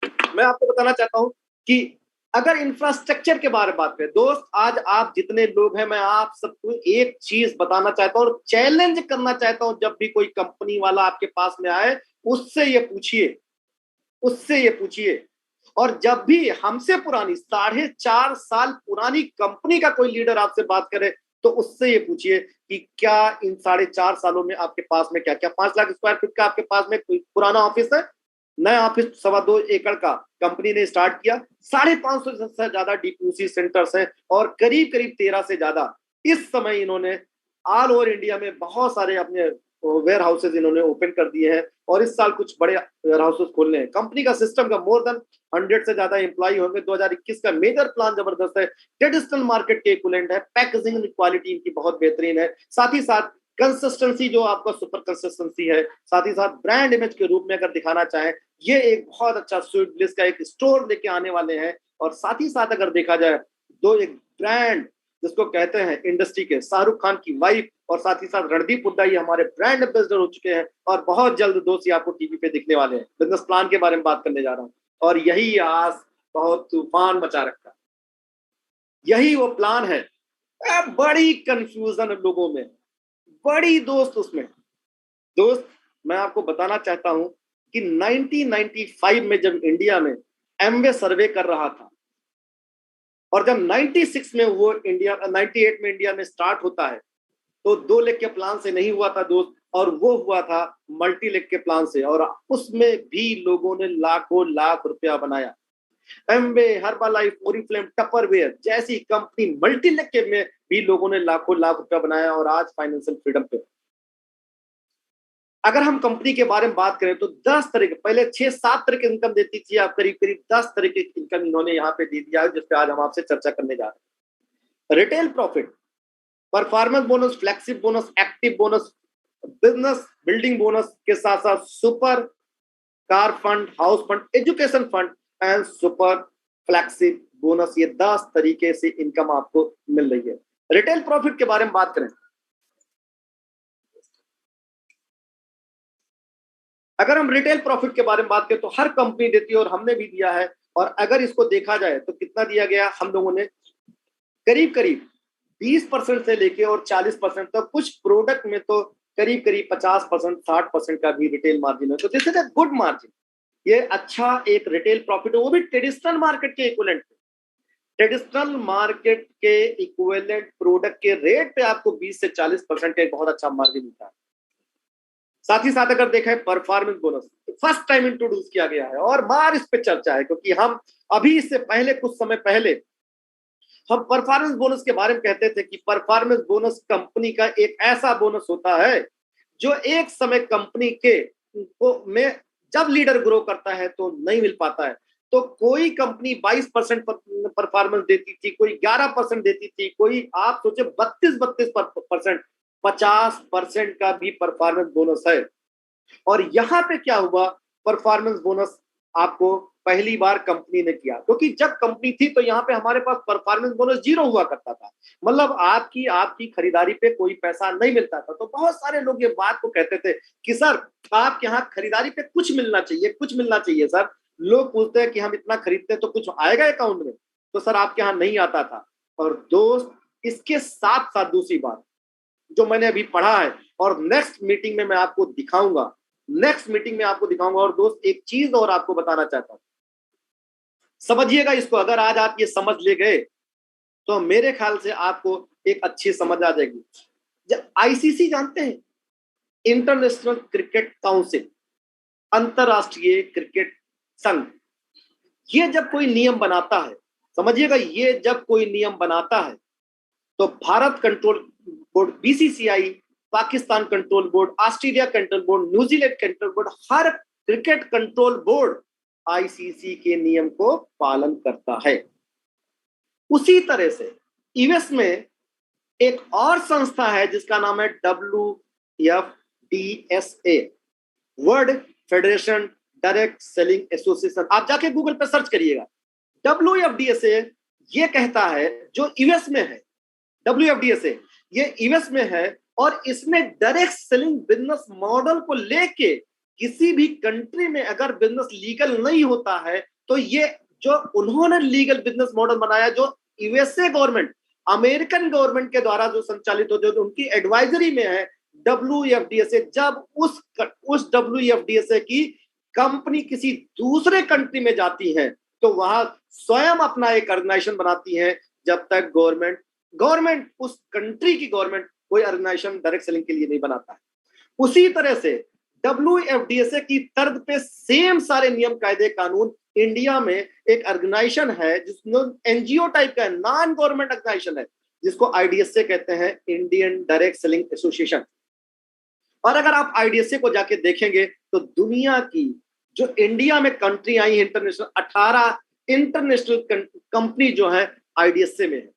हूं। मैं आपको बताना चाहता हूं कि अगर इंफ्रास्ट्रक्चर के बारे में बात करें दोस्त, आज आप जितने लोग हैं, मैं आप सबको एक चीज बताना चाहता हूं और चैलेंज करना चाहता हूं। जब भी कोई कंपनी वाला आपके पास में आए, उससे ये पूछिए, और जब भी हमसे पुरानी 4.5 साल पुरानी कंपनी का कोई लीडर आपसे बात करे, तो उससे ये पूछिए कि क्या इन 4.5 सालों में आपके पास में क्या 5 लाख स्क्वायर फीट का आपके पास में कोई पुराना ऑफिस है? नया ऑफिस 2.25 एकड़ का कंपनी ने स्टार्ट किया, 550 से ज्यादा डीपीयूसी सेंटर्स हैं और करीब 13 से ज्यादा इस समय इन्होंने ऑल ओवर इंडिया में बहुत सारे अपने वेयर हाउसेज इन्होंने ओपन कर दिए हैं और इस साल कुछ बड़े वेयर हाउसेज खोलने हैं। कंपनी का सिस्टम का मोर देन 100 से ज्यादा एम्प्लॉय होंगे। 2021 का मेजर प्लान जबरदस्त है, ट्रेडिशनल मार्केट के इक्विवेलेंट है, पैकेजिंग क्वालिटी इनकी बहुत बेहतरीन है, साथ ही साथ कंसिस्टेंसी जो आपका सुपर कंसिस्टेंसी है, साथ ही साथ ब्रांड इमेज के रूप में अगर दिखाना चाहें, ये एक बहुत अच्छा स्वीट ब्लिस का एक स्टोर लेके आने वाले हैं। और साथ ही साथ अगर देखा जाए, एक ब्रांड जिसको कहते हैं इंडस्ट्री के शाहरुख खान की वाइफ और साथ ही साथ रणदीप हुड्डा, ये हमारे ब्रांड एम्बेसडर हो चुके हैं और बहुत जल्द दोस्त आपको टीवी पे दिखने वाले हैं। बिजनेस प्लान के बारे में बात करने जा रहा हूं और यही आज बहुत तूफान मचा रखा, यही वो प्लान है। बड़ी कंफ्यूजन लोगों में, बड़ी दोस्त उसमें। दोस्त मैं आपको बताना चाहता हूं कि 1995 में जब इंडिया में एमवे सर्वे कर रहा था और जब 96 में वो 98 में इंडिया में स्टार्ट होता है, तो 2 लेग के प्लान से नहीं हुआ था दोस्त, और वो हुआ था मल्टी लेग के प्लान से, और उसमें भी लोगों ने लाखों लाख रुपया बनाया। एमवे, हर्बालाइफ, ओरिफ्लेम, टपरवेयर जैसी कंपनी मल्टी लेग के में भी लोगों ने लाखों लाख रुपया बनाया और आज फाइनेंशियल फ्रीडम पे। अगर हम कंपनी के बारे में बात करें तो 10 तरह के, पहले 6-7 तरह के इनकम देती थी, आप करीब करीब 10 तरह के इनकम इन्होंने यहाँ पे दे दिया है, जिस पे आज हम आपसे चर्चा करने जा रहे हैं। Retail profit, performance bonus, फ्लेक्सिब bonus, active bonus, business building bonus के साथ साथ super car fund, house fund, education fund and super फ्लेक्सिब bonus, ये 10 तरीके से इनकम आपको मिल रही है। रिटेल प्रॉफिट के बारे में बात करें, अगर हम रिटेल प्रॉफिट के बारे में बात करें तो हर कंपनी देती है और हमने भी दिया है। और अगर इसको देखा जाए तो कितना दिया गया, हम लोगों ने करीब करीब 20% से लेके और 40% तक, कुछ प्रोडक्ट में तो करीब करीब 50%, 60% का भी रिटेल मार्जिन है। तो this is a good margin, ये अच्छा एक रिटेल प्रॉफिट है, वो भी ट्रेडिशनल मार्केट के इक्विवेलेंट। ट्रेडिशनल मार्केट के इक्विवेलेंट प्रोडक्ट के रेट पे आपको 20 से 40% एक बहुत अच्छा मार्जिन मिलता है। साथ ही साथ अगर देखा है performance bonus first time introduce किया गया है और बार इस पे चर्चा है, क्योंकि हम अभी इससे पहले, कुछ समय पहले हम परफॉर्मेंस बोनस के बारे में कहते थे कि परफॉर्मेंस बोनस कंपनी का एक ऐसा बोनस होता है जो एक समय कंपनी के में जब लीडर ग्रो करता है तो नहीं मिल पाता है। तो कोई कंपनी 22% परफॉर्मेंस देती थी, कोई 11% देती थी, कोई आप सोचे 32% 50% का भी परफॉर्मेंस बोनस है। और यहां पे क्या हुआ, परफॉर्मेंस बोनस आपको पहली बार कंपनी ने किया, क्योंकि जब कंपनी थी तो यहाँ पे हमारे पास परफॉर्मेंस बोनस 0 हुआ करता था, मतलब आपकी खरीदारी पे कोई पैसा नहीं मिलता था। तो बहुत सारे लोग ये बात को कहते थे कि सर आपके यहाँ खरीदारी पे कुछ मिलना चाहिए, कुछ मिलना चाहिए सर। लोग पूछते हैं कि हम इतना खरीदते हैं तो कुछ आएगा अकाउंट में, तो सर आपके यहाँ नहीं आता था। और दोस्त, इसके साथ साथ दूसरी बात जो मैंने अभी पढ़ा है और नेक्स्ट मीटिंग में मैं आपको दिखाऊंगा, और दोस्त एक चीज और आपको बताना चाहता हूं, समझिएगा इसको। अगर आज आप ये समझ ले गए तो मेरे ख्याल से आपको एक अच्छी समझ आ जाएगी। जब आईसीसी जानते हैं, इंटरनेशनल क्रिकेट काउंसिल, अंतरराष्ट्रीय क्रिकेट संघ, ये जब कोई नियम बनाता है, समझिएगा, ये जब कोई नियम बनाता है तो Bharat control board BCCI, Pakistan control board, Australia control board, New Zealand control board, हर क्रिकेट कंट्रोल बोर्ड आईसीसी के नियम को पालन करता है। उसी तरह से यूएस में एक और संस्था है जिसका नाम है WFDSA, world federation direct selling association. आप जाके गूगल पर सर्च करिएगा, WFDSA ये कहता है, जो यूएस में है, WFDSA ये यूएस में है और इसने डायरेक्ट सेलिंग बिजनेस मॉडल को लेके किसी भी कंट्री में अगर बिजनेस लीगल नहीं होता है तो ये जो उन्होंने लीगल बिजनेस मॉडल बनाया, जो यूएसए गवर्नमेंट, अमेरिकन गवर्नमेंट के द्वारा जो संचालित होते हैं, उनकी एडवाइजरी में है WFDSA। जब उस WFDSA की कंपनी किसी दूसरे कंट्री में जाती है तो वहां स्वयं अपना एक ऑर्गेनाइजेशन बनाती है, जब तक गवर्नमेंट उस कंट्री की गवर्नमेंट कोई ऑर्गेनाइजेशन डायरेक्ट सेलिंग के लिए नहीं बनाता है। उसी तरह से WFDSA की तर्ज पे सेम सारे नियम कायदे कानून इंडिया में एक ऑर्गेनाइजेशन है जिसमें एनजीओ टाइप का नॉन गवर्नमेंट ऑर्गेनाइजेशन है, जिसको IDSA कहते हैं, इंडियन डायरेक्ट सेलिंग एसोसिएशन। और अगर आप IDSA को जाके देखेंगे तो दुनिया की जो इंडिया में country I international, 18 international company जो है IDSA में है,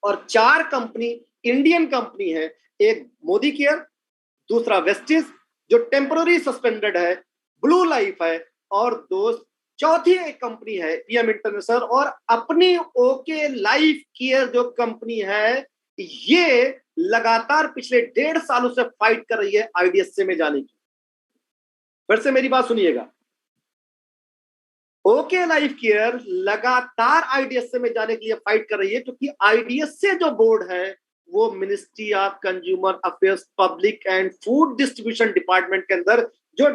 और 4 कंपनी इंडियन कंपनी है, एक मोदी केयर, दूसरा वेस्टिज जो टेम्पररी सस्पेंडेड है, ब्लू लाइफ है, और दोस्त चौथी एक कंपनी है PM इंटरनेशनल, और अपनी ओके लाइफ केयर जो कंपनी है ये लगातार पिछले 1.5 सालों से फाइट कर रही है IDSA में जाने की। फिर से मेरी बात सुनिएगा, ओके लाइफ केयर लगातार IDSA में जाने के लिए फाइट कर रही है, क्योंकि IDSA जो बोर्ड है वो ministry of consumer affairs, public and food distribution department के अंदर जो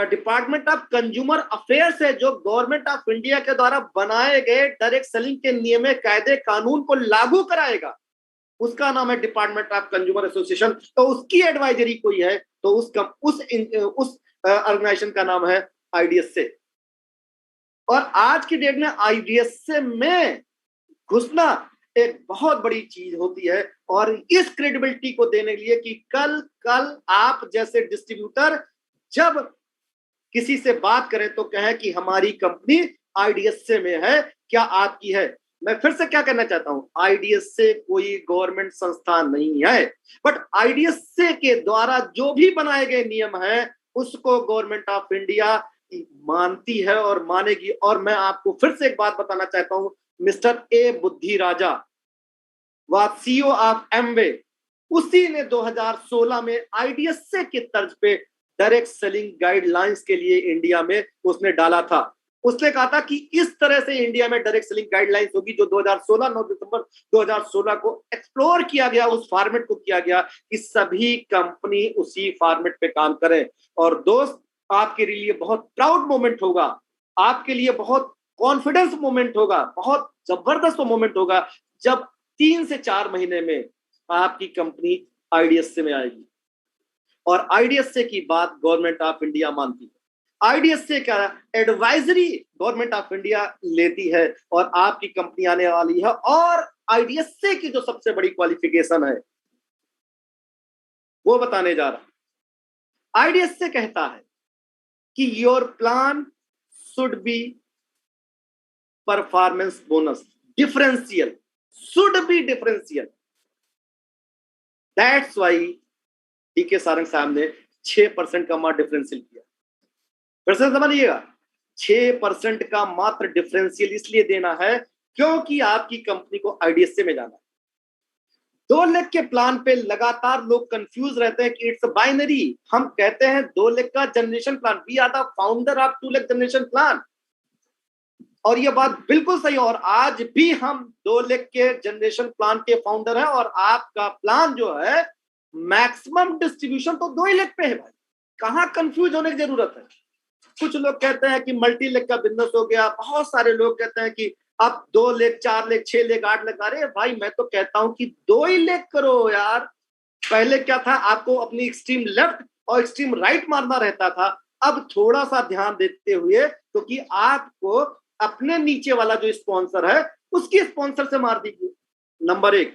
डिपार्टमेंट ऑफ कंज्यूमर अफेयर्स है, जो गवर्नमेंट ऑफ इंडिया के द्वारा बनाए गए डायरेक्ट सेलिंग के नियम कायदे कानून को लागू कराएगा, उसका नाम है डिपार्टमेंट ऑफ कंज्यूमर एसोसिएशन। तो उसकी एडवाइजरी कोई है तो उस ऑर्गेनाइजेशन का नाम है IDSA। और आज की डेट में IDSA में घुसना एक बहुत बड़ी चीज होती है। और इस क्रेडिबिलिटी को देने के लिए कि कल आप जैसे डिस्ट्रीब्यूटर जब किसी से बात करें तो कहें कि हमारी कंपनी आईडीएसए में है, क्या आपकी है? मैं फिर से क्या कहना चाहता हूं, आईडीएसए कोई गवर्नमेंट संस्थान नहीं है, बट आईडीएसए के द्वारा जो भी बनाए गए नियम हैं उसको गवर्नमेंट ऑफ इंडिया मानती है और मानेगी। और मैं आपको फिर से एक बात बताना चाहता हूं, मिस्टर ए बुद्धि राजा व सीईओ ऑफ एमवे, उसी ने 2016 में आईडीएसए के तर्ज पे डायरेक्ट सेलिंग गाइडलाइंस के लिए इंडिया में उसने डाला था। उसने कहा था कि इस तरह से इंडिया में डायरेक्ट सेलिंग गाइडलाइंस होगी, जो 2016 9 दिसंबर 2016 को एक्सप्लोर किया गया, उस फॉर्मेट को किया गया कि सभी कंपनी उसी फॉर्मेट पे काम करें। और दोस्त, आपके लिए बहुत प्राउड मोमेंट होगा, आपके लिए बहुत कॉन्फिडेंस मोमेंट होगा, बहुत जबरदस्त मोमेंट होगा जब 3 से 4 महीने में आपकी कंपनी आईडीएसए में आएगी और आईडीएसए की बात गवर्नमेंट ऑफ इंडिया मानती है। आईडीएसए का एडवाइजरी गवर्नमेंट ऑफ इंडिया लेती है और आपकी कंपनी आने वाली है। और आईडीएसए की जो सबसे बड़ी क्वालिफिकेशन है वो बताने जा रहा हूं। आईडीएसए कहता है कि your plan should be performance bonus differential, should be differential. That's why DK Sarang साहब ने 6% का मात्र डिफरेंशियल किया। फिर से समझिएगा, 6% का मात्र डिफरेंशियल इसलिए देना है क्योंकि आपकी कंपनी को आईडीएसए में जाना है। 2 लाख के प्लान पे लगातार लोग कंफ्यूज रहते हैं कि इट्स बाइनरी। हम कहते हैं 2 लाख का generation plan, we are the founder of 2 lakh generation plan, और ये बात बिल्कुल सही है। और आज भी हम 2 लाख के जनरेशन प्लान के फाउंडर हैं और आपका प्लान जो है मैक्सिमम डिस्ट्रीब्यूशन तो 2 लाख पे है भाई, कहां कंफ्यूज होने की जरूरत है। कुछ लोग कहते हैं कि मल्टी लाख का बिजनेस हो गया, बहुत सारे लोग कहते हैं कि अब 2 लाख 4 लाख 6 लाख 8 लाख। अरे भाई, मैं तो कहता हूं कि 2 ही लाख करो यार। पहले क्या था, आपको अपनी एक्सट्रीम लेफ्ट और एक्सट्रीम राइट मारना रहता था। अब थोड़ा सा ध्यान देते हुए, क्योंकि आपको अपने नीचे वाला जो स्पॉन्सर है उसकी स्पॉन्सर से मार दीजिए। नंबर 1,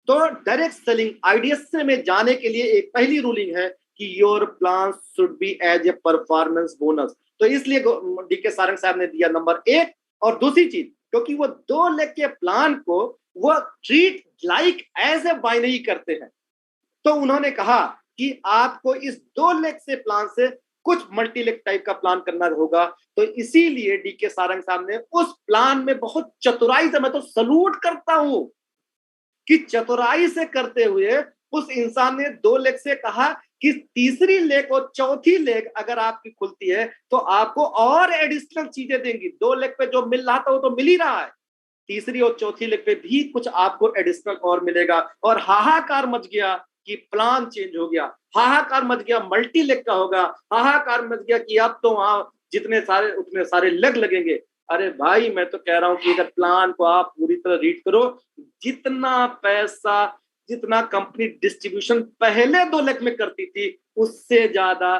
तो डायरेक्ट सेलिंग आईडीएसए में जाने के लिए एक पहली रूलिंग है कि your plan should be as a performance bonus. तो इसलिए डीके सारंग साहब ने दिया नंबर 1। और दूसरी चीज, क्योंकि वो 2 लाख के प्लान को वो treat like as a binary करते हैं, तो उन्होंने कहा कि आपको इस 2 लाख से प्लान से कुछ मल्टी लाख टाइप का प्लान करना होगा। तो इसीलिए डीके सारंग साहब ने उस प्लान में बहुत चतुराई से, मैं तो सलूट करता हूं कि चतुराई से करते हुए उस इंसान ने 2 लाख से कहा कि तीसरी लेग और चौथी लेग अगर आपकी खुलती है तो आपको और एडिशनल चीजें देंगी। 2 लाख पे जो मिल रहा था वो तो मिल ही रहा है, तीसरी और चौथी लेग पे भी कुछ आपको एडिशनल और मिलेगा। और हाहाकार मच गया कि प्लान चेंज हो गया, हाहाकार मच गया मल्टी लेग का होगा, हाहाकार मच गया कि अब तो वहां जितने सारे उतने सारे लेग लगेंगे। अरे भाई, मैं तो कह रहा हूं कि अगर प्लान को आप पूरी तरह रीड करो, जितना पैसा, जितना कंपनी डिस्ट्रीब्यूशन पहले 2 लाख में करती थी उससे ज्यादा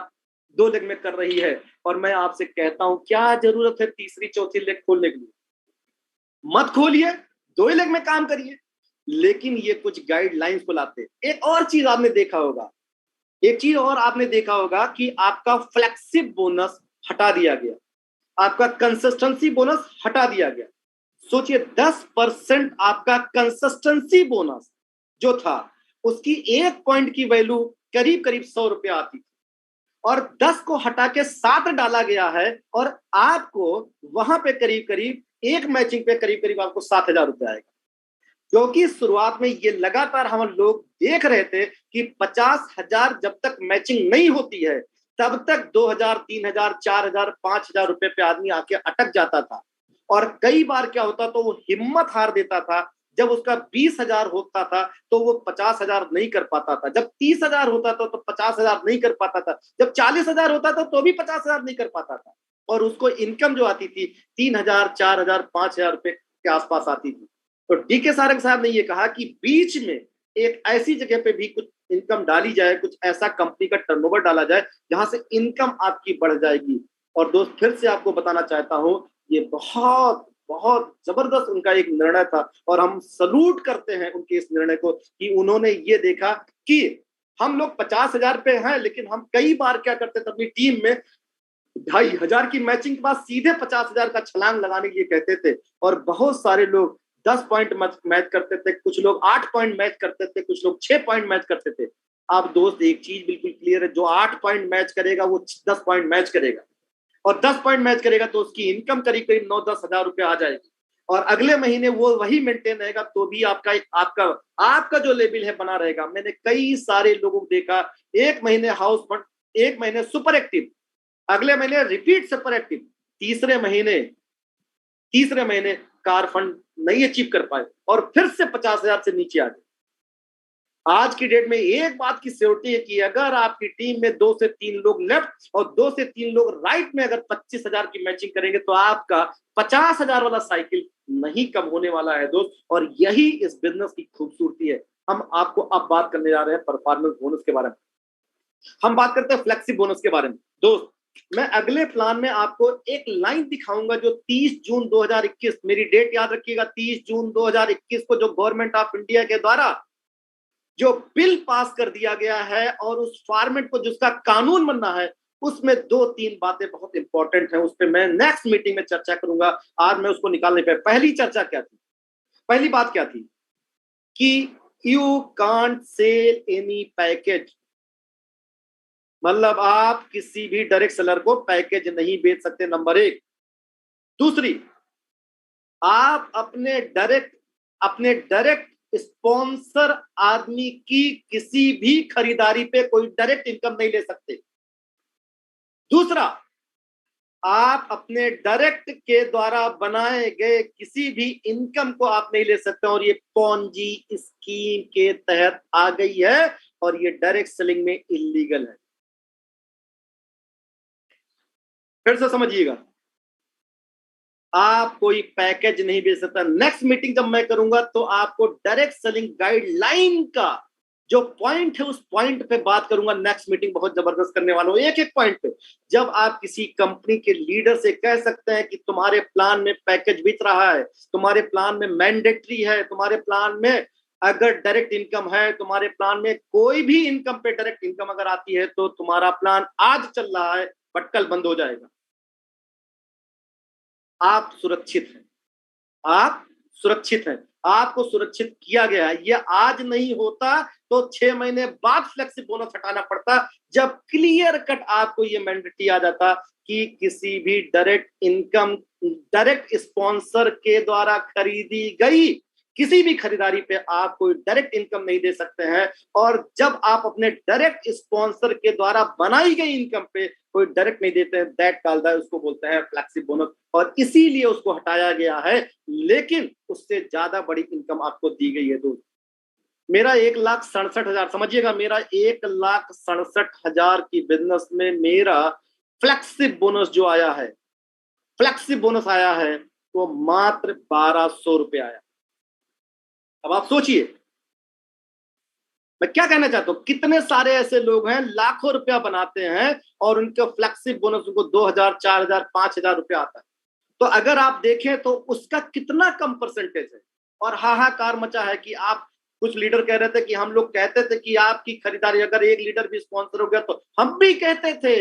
2 लाख में कर रही है। और मैं आपसे कहता हूं, क्या जरूरत है तीसरी चौथी लेग खोलने के लिए? मत खोलिए, 2 लाख में काम करिए। लेकिन ये कुछ गाइडलाइंस को लाते। एक और चीज आपने देखा होगा, एक चीज और आपने देखा होगा कि आपका फ्लेक्सिब बोनस हटा दिया गया, आपका कंसिस्टेंसी बोनस हटा दिया गया। सोचिए, 10% आपका कंसिस्टेंसी बोनस जो था उसकी 1 पॉइंट की वैल्यू करीब करीब 100 रुपया आती थी, और 10 को हटा के 7 डाला गया है और आपको वहां पे करीब करीब एक मैचिंग पे करीब करीब आपको 7,000 रुपया आएगा। क्योंकि शुरुआत में ये लगातार हम लोग देख रहे थे कि 50,000 जब तक मैचिंग नहीं होती है तब तक 2,000 3,000 4,000 5,000 रुपए पे आदमी आके अटक जाता था। और कई बार क्या होता तो वो हिम्मत हार देता था। जब उसका 20,000 होता था तो वो 50,000 नहीं कर पाता था, जब 30,000 होता था तो 50,000 नहीं कर पाता था, जब 40,000 होता था तो भी 50,000 नहीं कर पाता था। और उसको इनकम जो आती थी 3,000 4,000 5,000 रुपए के आसपास आती थी। तो डीके सारंग साहब ने ये कहा कि बीच में एक ऐसी जगह पे भी कुछ इनकम डाली जाए, कुछ ऐसा कंपनी का टर्नओवर डाला जाए जहां से इनकम आपकी बढ़ जाएगी। और दोस्त, फिर से आपको बताना चाहता हूं, ये बहुत बहुत जबरदस्त उनका एक निर्णय था और हम सलूट करते हैं उनके इस निर्णय को कि उन्होंने ये देखा कि हम लोग 50,000 पे हैं, लेकिन हम कई बार क्या करते थे अपनी टीम में 2,500 की मैचिंग के बाद सीधे 50,000 का छलांग लगाने के लिए कहते थे। और बहुत सारे लोग 10 पॉइंट मैच करते थे, कुछ लोग 8 पॉइंट मैच करते थे, कुछ लोग 6 पॉइंट मैच करते थे। अब दोस्त एक चीज बिल्कुल क्लियर है, जो 8 पॉइंट मैच करेगा वो 10 पॉइंट मैच करेगा, और 10 पॉइंट मैच करेगा तो उसकी इनकम करीब करीब 9-10 हजार रुपये आ जाएगी, और अगले महीने वो वही मेंटेन रहेगा तो भी आपका आपका आपका जो लेवल है बना रहेगा। मैंने कई सारे लोगों को देखा, एक महीने हाउस फंड, एक महीने सुपर एक्टिव, अगले महीने रिपीट सुपर एक्टिव, तीसरे महीने कार फंड नहीं अचीव कर पाए और फिर से 50,000 से नीचे आ गए। आज की डेट में एक बात की श्योरिटी है कि अगर आपकी टीम में 2 से 3 लोग लेफ्ट और 2 से 3 लोग राइट में अगर 25,000 की मैचिंग करेंगे तो आपका 50,000 वाला साइकिल नहीं कम होने वाला है दोस्त। और यही इस बिजनेस की खूबसूरती है। हम आपको अब बात करने जा रहे हैं परफॉर्मेंस बोनस के बारे में। हम बात करते हैं फ्लेक्सी बोनस के बारे में। दोस्त, मैं अगले प्लान में आपको एक लाइन दिखाऊंगा जो 30 जून 2021, मेरी डेट याद रखिएगा, 30 जून 2021 को जो गवर्नमेंट ऑफ इंडिया के द्वारा जो बिल पास कर दिया गया है और उस फॉर्मेट को जिसका कानून बनना है, उसमें 2-3 बातें बहुत इंपॉर्टेंट हैं। उस पर मैं नेक्स्ट मीटिंग में चर्चा करूंगा। आज मैं उसको निकालने पे पहली चर्चा क्या थी, पहली बात क्या थी कि you can't sell any package, मतलब आप किसी भी डायरेक्ट सेलर को पैकेज नहीं बेच सकते, नंबर 1। दूसरी, आप अपने डायरेक्ट स्पॉन्सर आदमी की किसी भी खरीदारी पे कोई डायरेक्ट इनकम नहीं ले सकते। दूसरा, आप अपने डायरेक्ट के द्वारा बनाए गए किसी भी इनकम को आप नहीं ले सकते, और ये पॉन्जी स्कीम के तहत आ गई है और ये डायरेक्ट सेलिंग में इलीगल है। फिर से समझिएगा, आप कोई पैकेज नहीं बेच सकता। नेक्स्ट मीटिंग जब मैं करूंगा तो आपको डायरेक्ट सेलिंग गाइडलाइन का जो पॉइंट है उस पॉइंट पे बात करूंगा। नेक्स्ट मीटिंग बहुत जबरदस्त करने वाला हूं, एक एक पॉइंट पे। जब आप किसी कंपनी के लीडर से कह सकते हैं कि तुम्हारे प्लान में पैकेज बिक रहा है, तुम्हारे प्लान में मैंडेटरी है, तुम्हारे प्लान में अगर डायरेक्ट इनकम है, तुम्हारे प्लान में कोई भी इनकम पे डायरेक्ट इनकम अगर आती है तो तुम्हारा प्लान आज चल रहा है बट कल बंद हो जाएगा। आप सुरक्षित हैं, आप सुरक्षित हैं, आपको सुरक्षित किया गया है। ये आज नहीं होता तो 6 महीने बाद फ्लेक्सी बोनस हटाना पड़ता, जब क्लियर कट आपको ये मैंडेटरी आ जाता कि किसी भी डायरेक्ट इनकम, डायरेक्ट स्पॉन्सर के द्वारा खरीदी गई किसी भी खरीदारी पे आप कोई डायरेक्ट इनकम नहीं दे सकते हैं। और जब आप अपने डायरेक्ट स्पॉन्सर के द्वारा बनाई गई इनकम पे कोई डायरेक्ट नहीं देते हैं, दैट कॉल्ड है, उसको बोलते हैं फ्लेक्सी बोनस, और इसीलिए उसको हटाया गया है। लेकिन उससे ज्यादा बड़ी इनकम आपको दी गई है दोस्त। मेरा 1,67,000, समझिएगा, मेरा 1,67,000 की बिजनेस में मेरा फ्लेक्सी बोनस जो आया है, फ्लेक्सी बोनस आया है वो मात्र 1,200 रुपये आया। अब आप सोचिए मैं क्या कहना चाहता हूं, कितने सारे ऐसे लोग हैं लाखों रुपया बनाते हैं और उनके फ्लेक्सी बोनस उनको 2,000, 4,000, 5,000 रुपया आता है। तो अगर आप देखें तो उसका कितना कम परसेंटेज है। और हाहाकार मचा है कि आप, कुछ लीडर कह रहे थे कि हम लोग कहते थे कि आपकी खरीदारी, अगर एक लीडर भी स्पॉन्सर हो गया तो हम भी कहते थे,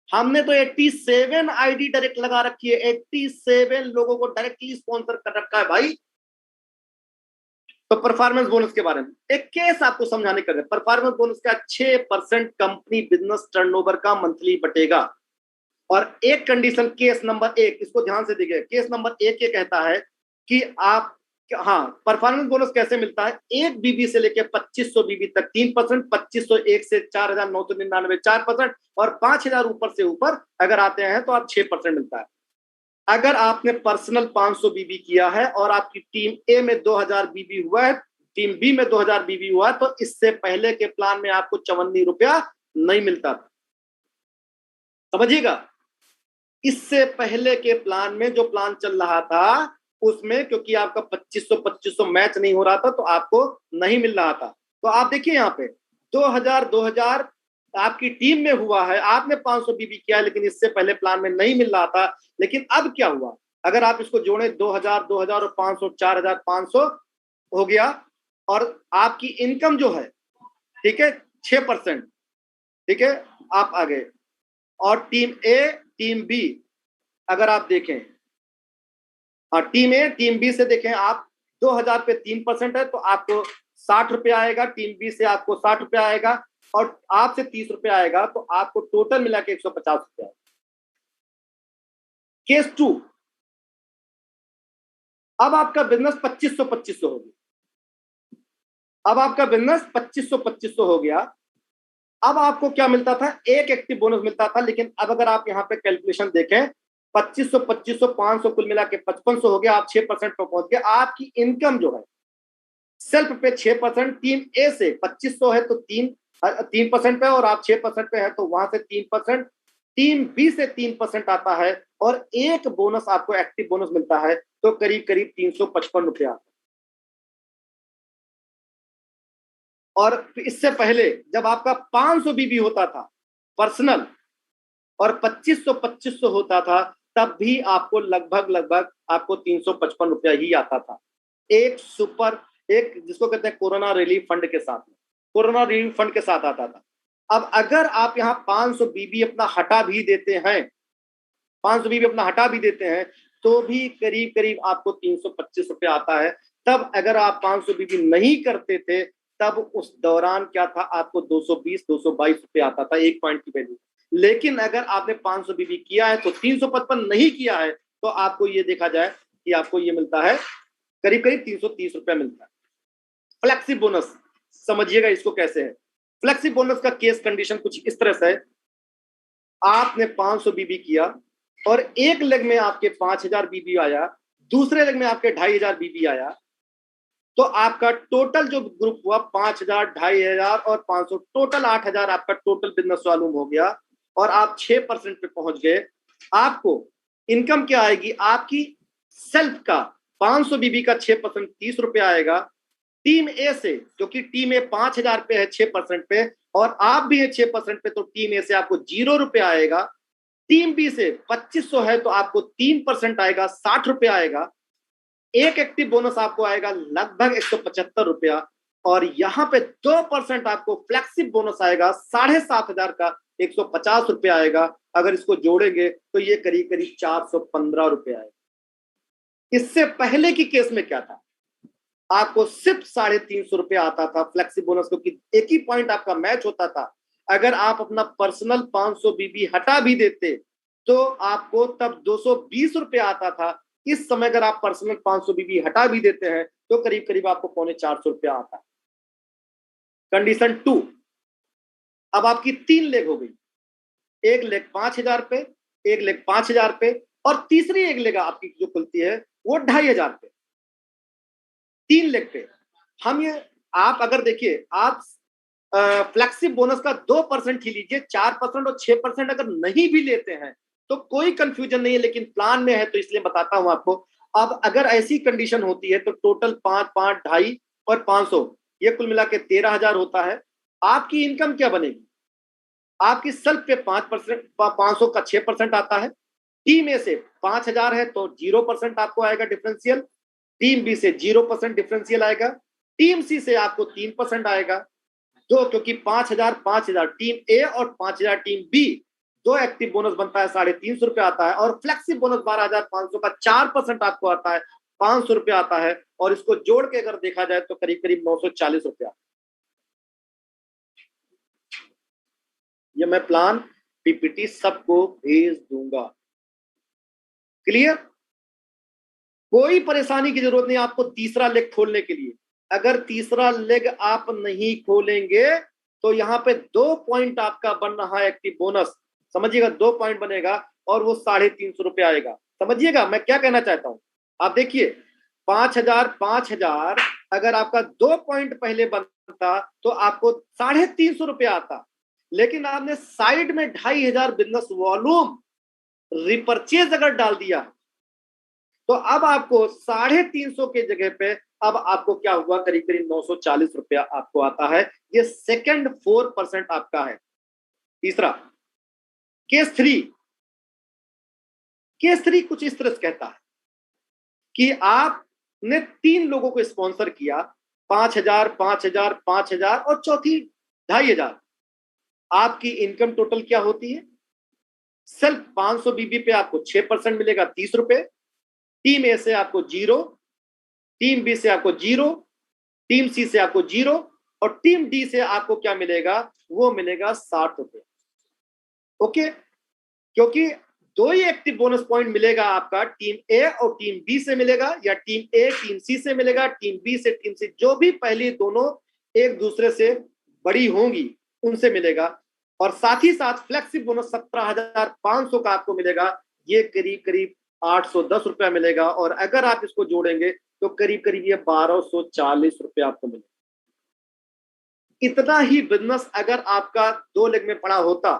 हमने तो 87 आईडी डायरेक्ट लगा रखी है, 87 लोगों को डायरेक्टली स्पॉन्सर कर रखा है भाई। तो परफॉर्मेंस बोनस के बारे में एक केस आपको समझाने का, परफॉर्मेंस बोनस का 6% कंपनी बिजनेस टर्नओवर का मंथली बटेगा। और एक कंडीशन, केस नंबर 1, इसको ध्यान से देखिए, केस नंबर 1 ये कहता है कि आप, हाँ, परफॉर्मेंस बोनस कैसे मिलता है, 1 बीबी से लेकर 2500 बीबी तक 3%, 2501 से 4,999 4%, और 5,000 ऊपर से ऊपर अगर आते हैं तो आप 6% मिलता है। अगर आपने पर्सनल 500 बीबी किया है और आपकी टीम ए में 2,000 बीबी हुआ है, टीम बी में 2,000 बीबी हुआ है, तो इससे पहले के प्लान में आपको 54 रुपया नहीं मिलता था। समझिएगा, इससे पहले के प्लान में जो प्लान चल रहा था उसमें क्योंकि आपका 2500 मैच नहीं हो रहा था तो आपको नहीं मिल रहा था। तो आप देखिए यहाँ पे 2,000 आपकी टीम में हुआ है, आपने 500 बीबी किया, लेकिन इससे पहले प्लान में नहीं मिल रहा था। लेकिन अब क्या हुआ, अगर आप इसको जोड़ें 2000, 2000 और 500, 4500 हो गया। और आपकी इनकम जो है, ठीक है, 6%, ठीक है, आप आ गए। और टीम ए, टीम बी अगर आप देखें, हाँ, टीम ए टीम बी से देखें आप, 2000 पे 3% है तो आपको 60 रुपया आएगा, टीम बी से आपको 60 रुपया आएगा, और आपसे 30 रुपया आएगा, तो आपको टोटल मिला के 150 रुपया। केस 2, अब आपका बिजनेस 2500 हो गया। अब आपका बिजनेस 2500 हो गया। अब आपको क्या मिलता था? एक एक्टिव बोनस मिलता था, लेकिन अब अगर आप यहाँ पे कैलकुलेशन देखें, 2500, 500 कुल मिला के 5500 हो गया, आप 6% पर पहुंच गए। आपकी इनकम जो है सेल्फ पे 6%, टीम ए से 2500 है तो 3% पे, और आप 6% पे है तो वहां से 3%, टीम बी से 3% आता है, और एक बोनस आपको एक्टिव बोनस मिलता है, तो करीब करीब 355 रुपया। और इससे पहले जब आपका 500 बीबी होता था पर्सनल और 2500 होता था, तब भी आपको लगभग आपको 355 रुपया ही आता था, एक जिसको कहते हैं कोरोना रिलीफ फंड के साथ में, कोरोना रिलीफ फंड के साथ आता था। अब अगर आप यहाँ 500 बीबी अपना हटा भी देते हैं, 500 बीबी अपना हटा भी देते हैं, तो भी करीब करीब आपको 325 रुपया आता है। तब अगर आप 500 बीबी नहीं करते थे, तब उस दौरान क्या था, आपको 220, 222 रुपया आता था, एक पॉइंट की वैल्यू। लेकिन अगर आपने 500 बीबी किया है तो 355 नहीं किया है, तो आपको ये देखा जाए कि आपको ये मिलता है करीब करीब 330 रुपया मिलता है। फ्लेक्सी बोनस समझिएगा इसको कैसे है। फ्लेक्सी बोनस का केस कंडीशन कुछ इस तरह से है, आपने 500 बीबी किया और एक लेग में आपके 5000 बीबी आया, दूसरे लेग में आपके 2500 बीबी आया, तो आपका टोटल जो ग्रुप हुआ 5000, 2500 और 500, टोटल 8000 आपका टोटल बिजनेस वॉल्यूम हो गया, और आप 6% पे पहुंच गए। आपको इनकम क्या आएगी? आपकी सेल्फ का 500 बीबी का 6% 30 रुपया आएगा। टीम ए से, क्योंकि टीम ए 5000 पे है 6% पे, और आप भी है 6% पे, तो टीम ए से आपको 0 रुपया आएगा। टीम बी से 2500 है तो आपको 3% आएगा, 60 रुपया आएगा। एक एक्टिव बोनस आपको आएगा लगभग 175 रुपया, और यहां पे 2% आपको फ्लेक्सिब बोनस आएगा 7500 का, 150 रुपया आएगा। अगर इसको जोड़ेंगे तो ये करीब करीब 415 रुपया आएगा। इससे पहले की केस में क्या था? आपको सिर्फ 350 रुपया आता था फ्लेक्सी बोनस, क्योंकि एक ही पॉइंट आपका मैच होता था। अगर आप अपना पर्सनल 500 बीबी हटा भी देते तो आपको तब 220 रुपया आता था। इस समय अगर आप पर्सनल 500 बीबी हटा भी देते हैं तो करीब करीब आपको 350 रुपया आता है। कंडीशन 2, अब आपकी 3 लेग हो गई, एक लेग 5000 पे, एक लेग 5000 पे, और तीसरी एक लेग आपकी जो खुलती है वो 2500 पे। 3 लेग पे हम ये, आप अगर देखिए, आप फ्लेक्सिब बोनस का 2% ही लीजिए, 4% और 6% अगर नहीं भी लेते हैं तो कोई कंफ्यूजन नहीं है, लेकिन प्लान में है तो इसलिए बताता हूं आपको। अब अगर ऐसी कंडीशन होती है तो टोटल 5, 5, 2.5 और 500, ये कुल मिला के 13,000 होता है। आपकी इनकम क्या बनेगी? आपकी सेल्फ पे 5%, 500 का 6% आता है। टीम ए से 5000 है तो 0% आपको आएगा डिफरेंशियल, टीम बी से 0% डिफरेंशियल आएगा, टीम सी से आपको 3% आएगा। दो, क्योंकि 5000 5000 टीम ए और 5000 टीम बी, दो एक्टिव बोनस बनता है 350 रुपया आता है, और फ्लेक्सिब बोनस 12500 का 4% आपको आता है, 500 रुपया आता है। और इसको जोड़ के अगर देखा जाए तो करीब करीब 940 रुपया। ये मैं प्लान पीपीटी सबको भेज दूंगा। क्लियर? कोई परेशानी की जरूरत नहीं आपको तीसरा लेग खोलने के लिए। अगर तीसरा लेग आप नहीं खोलेंगे तो यहाँ पे 2 पॉइंट आपका बन रहा है एक्टिव बोनस, समझिएगा 2 पॉइंट बनेगा, और वो 350 रुपया आएगा। समझिएगा मैं क्या कहना चाहता हूं। आप देखिए 5000 5000, अगर आपका 2 पॉइंट पहले बनता तो आपको 350 रुपया आता, लेकिन आपने साइड में 2500 बिजनेस वॉल्यूम रिपर्चेज अगर डाल दिया तो अब आपको 350 के जगह पे अब आपको क्या हुआ, करीब करीब 940 रुपया आपको आता है। ये सेकंड 4% आपका है। तीसरा केस 3, केस 3 कुछ इस तरह से कहता है, कि आपने 3 लोगों को स्पॉन्सर किया, 5,000, 5,000, 5,000 और चौथी 2,500, आपकी इनकम टोटल क्या होती है? सिर्फ 500 बीबी पे आपको 6% मिलेगा, 30 रुपए। टीम ए से आपको 0, टीम बी से आपको 0, टीम सी से आपको 0 और टीम डी से आपको क्या मिलेगा? वो मिलेगा 60 रुपए। ओके, क्योंकि दो ही एक्टिव बोनस पॉइंट मिलेगा आपका, टीम ए और टीम बी से मिलेगा, या टीम ए टीम सी से मिलेगा, टीम बी से टीम सी, जो भी पहली दोनों एक दूसरे से बड़ी होंगी उनसे मिलेगा। और साथ ही साथ फ्लेक्सी बोनस 17,500 का आपको मिलेगा, ये करीब करीब 810 रुपया मिलेगा। और अगर आप इसको जोड़ेंगे तो करीब करीब ये 1240 रुपया आपको मिलेगा। इतना ही बिजनेस अगर आपका 2 लेग में पड़ा होता,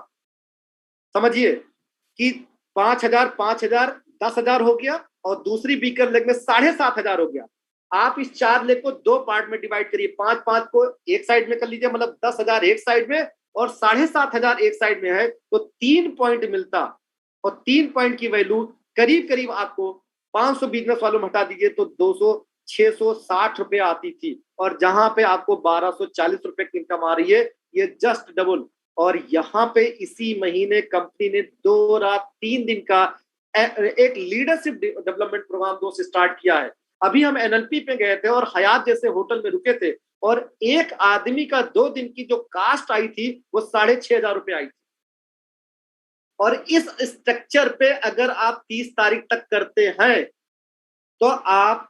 समझिए कि 5,000, 5,000, 10,000 हो गया और दूसरी बीकर लेग में 7,500 हो गया। आप इस 4 लेग को 2 पार्ट में डिवाइड करिए, 5-5 को एक साइड में कर लीजिए, मतलब 10,000 एक साइड में और 7,500 एक साइड में है, तो 3 पॉइंट मिलता। और 3 पॉइंट की वैल्यू करीब करीब आपको 500 बिजनेस वालों में हटा दीजिए तो 660 रुपए आती थी, और जहां पे आपको 1240 रुपए की इनकम आ रही है, ये जस्ट डबल। और यहाँ पे इसी महीने कंपनी ने 2 रात 3 दिन का एक लीडरशिप डेवलपमेंट प्रोग्राम दोस्त स्टार्ट किया है। अभी हम एनएलपी पे गए थे और हयात जैसे होटल में रुके थे, और एक आदमी का 2 दिन की जो कास्ट आई थी वो 6,500 रुपए आई थी। और इस स्ट्रक्चर पे अगर आप 30 तारीख तक करते हैं तो आप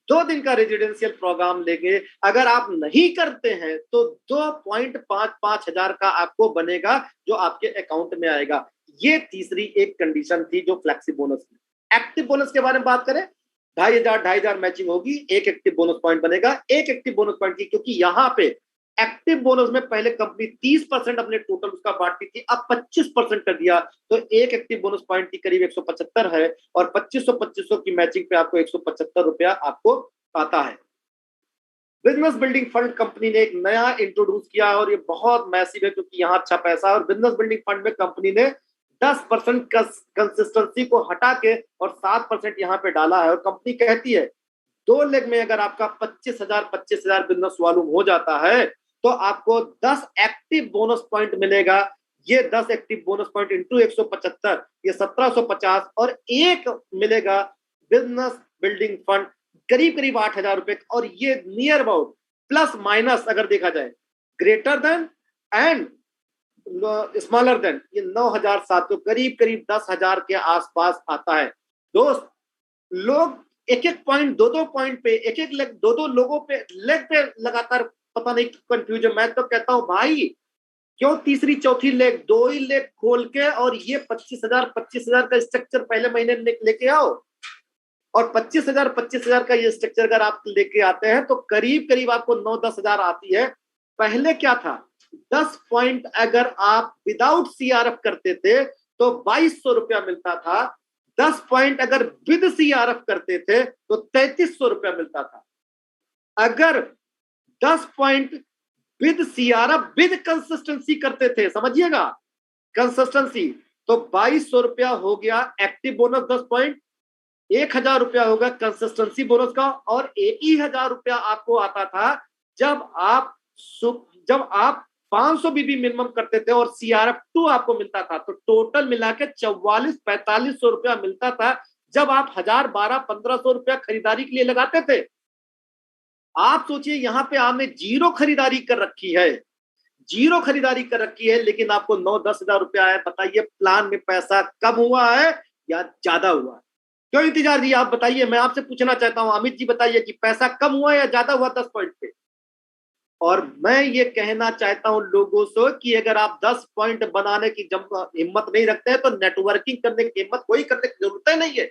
2 दिन का रेजिडेंशियल प्रोग्राम लेंगे। अगर आप नहीं करते हैं तो 2.55 हजार का आपको बनेगा, जो आपके अकाउंट में आएगा। ये तीसरी एक कंडीशन थी जो फ्लेक्सी बोनस में। एक्टिव बोनस के बारे में बात करें, 2,500 मैचिंग होगी, एक एक्टिव बोनस पॉइंट बनेगा, एक एक्टिव बोनस पॉइंट की, क्योंकि यहां पे एक्टिव बोनस में पहले कंपनी 30% अपने टोटल उसका बांटती थी, अब 25% कर दिया, तो एक एक्टिव बोनस पॉइंट की करीब 175 है, और 2500 की मैचिंग पे आपको 175 रुपया आपको आता है। बिजनेस बिल्डिंग फंड कंपनी ने एक नया इंट्रोड्यूस किया है और ये बहुत मैसिव है, क्योंकि यहाँ अच्छा पैसा है। और बिजनेस बिल्डिंग फंड में कंपनी ने 10% कंसिस्टेंसी को हटा के और 7% यहाँ पे डाला है। और कंपनी कहती है 2 लेग में अगर आपका 25,000 बिजनेस वॉल्यूम हो जाता है तो आपको 10 एक्टिव बोनस पॉइंट मिलेगा। ये 10 एक्टिव बोनस पॉइंट इंटू 175, ये 1750, और एक मिलेगा बिजनेस बिल्डिंग फंड करीब करीब 8,000 रुपए। और ये नियर अबाउट प्लस माइनस अगर देखा जाए, greater than and smaller than, ये 9,700 करीब करीब 10,000 के आसपास आता है। दोस्त, लोग एक एक पॉइंट, 2-2 पॉइंट पे, एक एक लेग, 2-2 लोगों पे लेग पे लगातार पता नहीं कंफ्यूजन। मैं तो कहता हूं भाई, क्यों तीसरी चौथी लेग, 2 ही लेग खोल के और ये 25,000 का स्ट्रक्चर पहले महीने लेके आओ। और 25,000 का ये स्ट्रक्चर अगर आप लेके आते हैं तो करीब करीब आपको 9-10 हजार आती है। पहले क्या था, 10 पॉइंट अगर आप विदाउट सीआरएफ करते थे तो 2,200 रुपया मिलता था। 10 पॉइंट अगर विद सीआरएफ करते थे तो 3,300 रुपया मिलता था। अगर 10 point with CRF with consistency करते थे, समझिएगा कंसिस्टेंसी, तो 2,200 रुपया हो गया एक्टिव बोनस 10 पॉइंट, 1,000 रुपया होगा कंसिस्टेंसी बोनस का, और 1,000 रुपया आपको आता था जब आप 500 बीबी मिनिमम करते थे और सीआरएफ 2 आपको मिलता था। तो टोटल मिला के 44-4500 रुपया मिलता था जब आप 1,000-1,200-1,500 रुपया खरीदारी के लिए लगाते थे। आप सोचिए, यहां पे आपने जीरो खरीदारी कर रखी है, जीरो खरीदारी कर रखी है, लेकिन आपको 9-10 हजार रुपया है। बताइए प्लान में पैसा कम हुआ है या ज्यादा हुआ है? क्यों इंतजार जी, आप बताइए। मैं आपसे पूछना चाहता हूं, अमित जी बताइए कि पैसा कम हुआ या ज्यादा हुआ 10 पॉइंट पे? और मैं ये कहना चाहता हूं लोगों से कि अगर आप 10 पॉइंट बनाने की हिम्मत नहीं रखते हैं तो नेटवर्किंग करने की हिम्मत कोई करने की जरूरत नहीं है।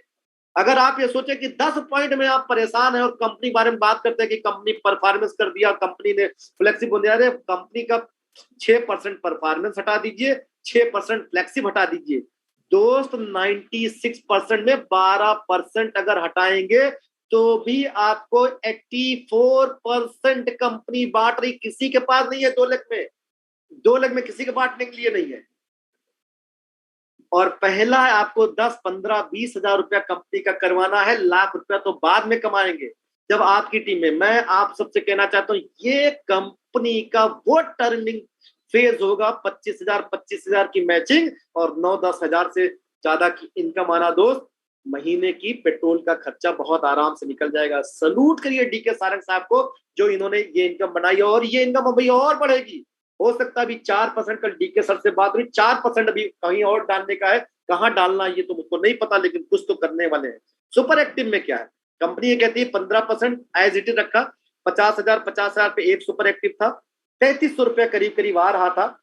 अगर आप ये सोचे कि 10 पॉइंट में आप परेशान हैं और कंपनी बारे में बात करते हैं कि कंपनी परफॉर्मेंस कर दिया, कंपनी ने फ्लेक्सिबल दिया, अरे कंपनी का 6% परफॉर्मेंस हटा दीजिए, 6% फ्लेक्सिब हटा दीजिए। दोस्त 96% में 12% अगर हटाएंगे तो भी आपको 84% कंपनी बांट रही। किसी के पास नहीं है 2 लाख में, 2 लाख में किसी के बांटने के लिए नहीं है। और पहला है आपको 10, 15, 20 हजार रुपया कंपनी का करवाना है, लाख रुपया तो बाद में कमाएंगे जब आपकी टीम में। मैं आप सबसे कहना चाहता हूं ये कंपनी का वो टर्निंग फेज होगा, 25,000 की मैचिंग और 9-10 हजार से ज्यादा की इनकम आना दोस्त, महीने की पेट्रोल का खर्चा बहुत आराम से निकल जाएगा। सलूट करिए डीके सारंग साहब को जो इन्होंने ये इनकम बनाई, और ये इनकम अभी और बढ़ेगी। हो सकता है अभी 4%, कल डीके सर से बात हुई, 4% अभी कहीं और डालने का है, कहां डालना ये तो मुझको नहीं पता, लेकिन कुछ तो करने वाले हैं। सुपर एक्टिव में क्या है, कंपनी ये कहती है 15% एज इट इज रखा, 50,000 पे एक सुपर एक्टिव था, 3300 रुपया करीब करीब आ रहा था।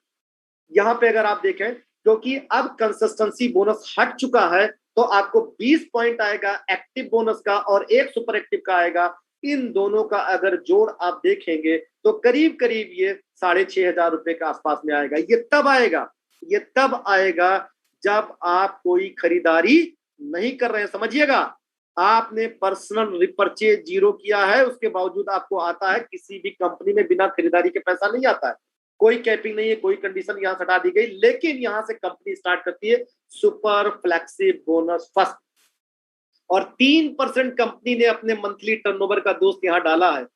यहाँ पे अगर आप देखें, क्योंकि अब कंसिस्टेंसी बोनस हट चुका है, तो आपको 20 पॉइंट आएगा एक्टिव बोनस का और एक सुपर एक्टिव का आएगा। इन दोनों का अगर जोड़ आप देखेंगे तो करीब करीब ये 6,500 रुपए के आसपास में आएगा। ये तब आएगा जब आप कोई खरीदारी नहीं कर रहे हैं, समझिएगा। आपने पर्सनल रिपर्चेज जीरो किया है, उसके बावजूद आपको आता है, किसी भी कंपनी में बिना खरीदारी के पैसा नहीं आता है। कोई कैपिंग नहीं है, कोई कंडीशन यहां से हटा दी गई, लेकिन यहां से कंपनी स्टार्ट करती है सुपर फ्लेक्सिब बोनस फर्स्ट, और 3% कंपनी ने अपने मंथली टर्नओवर का दोस्त यहां डाला है।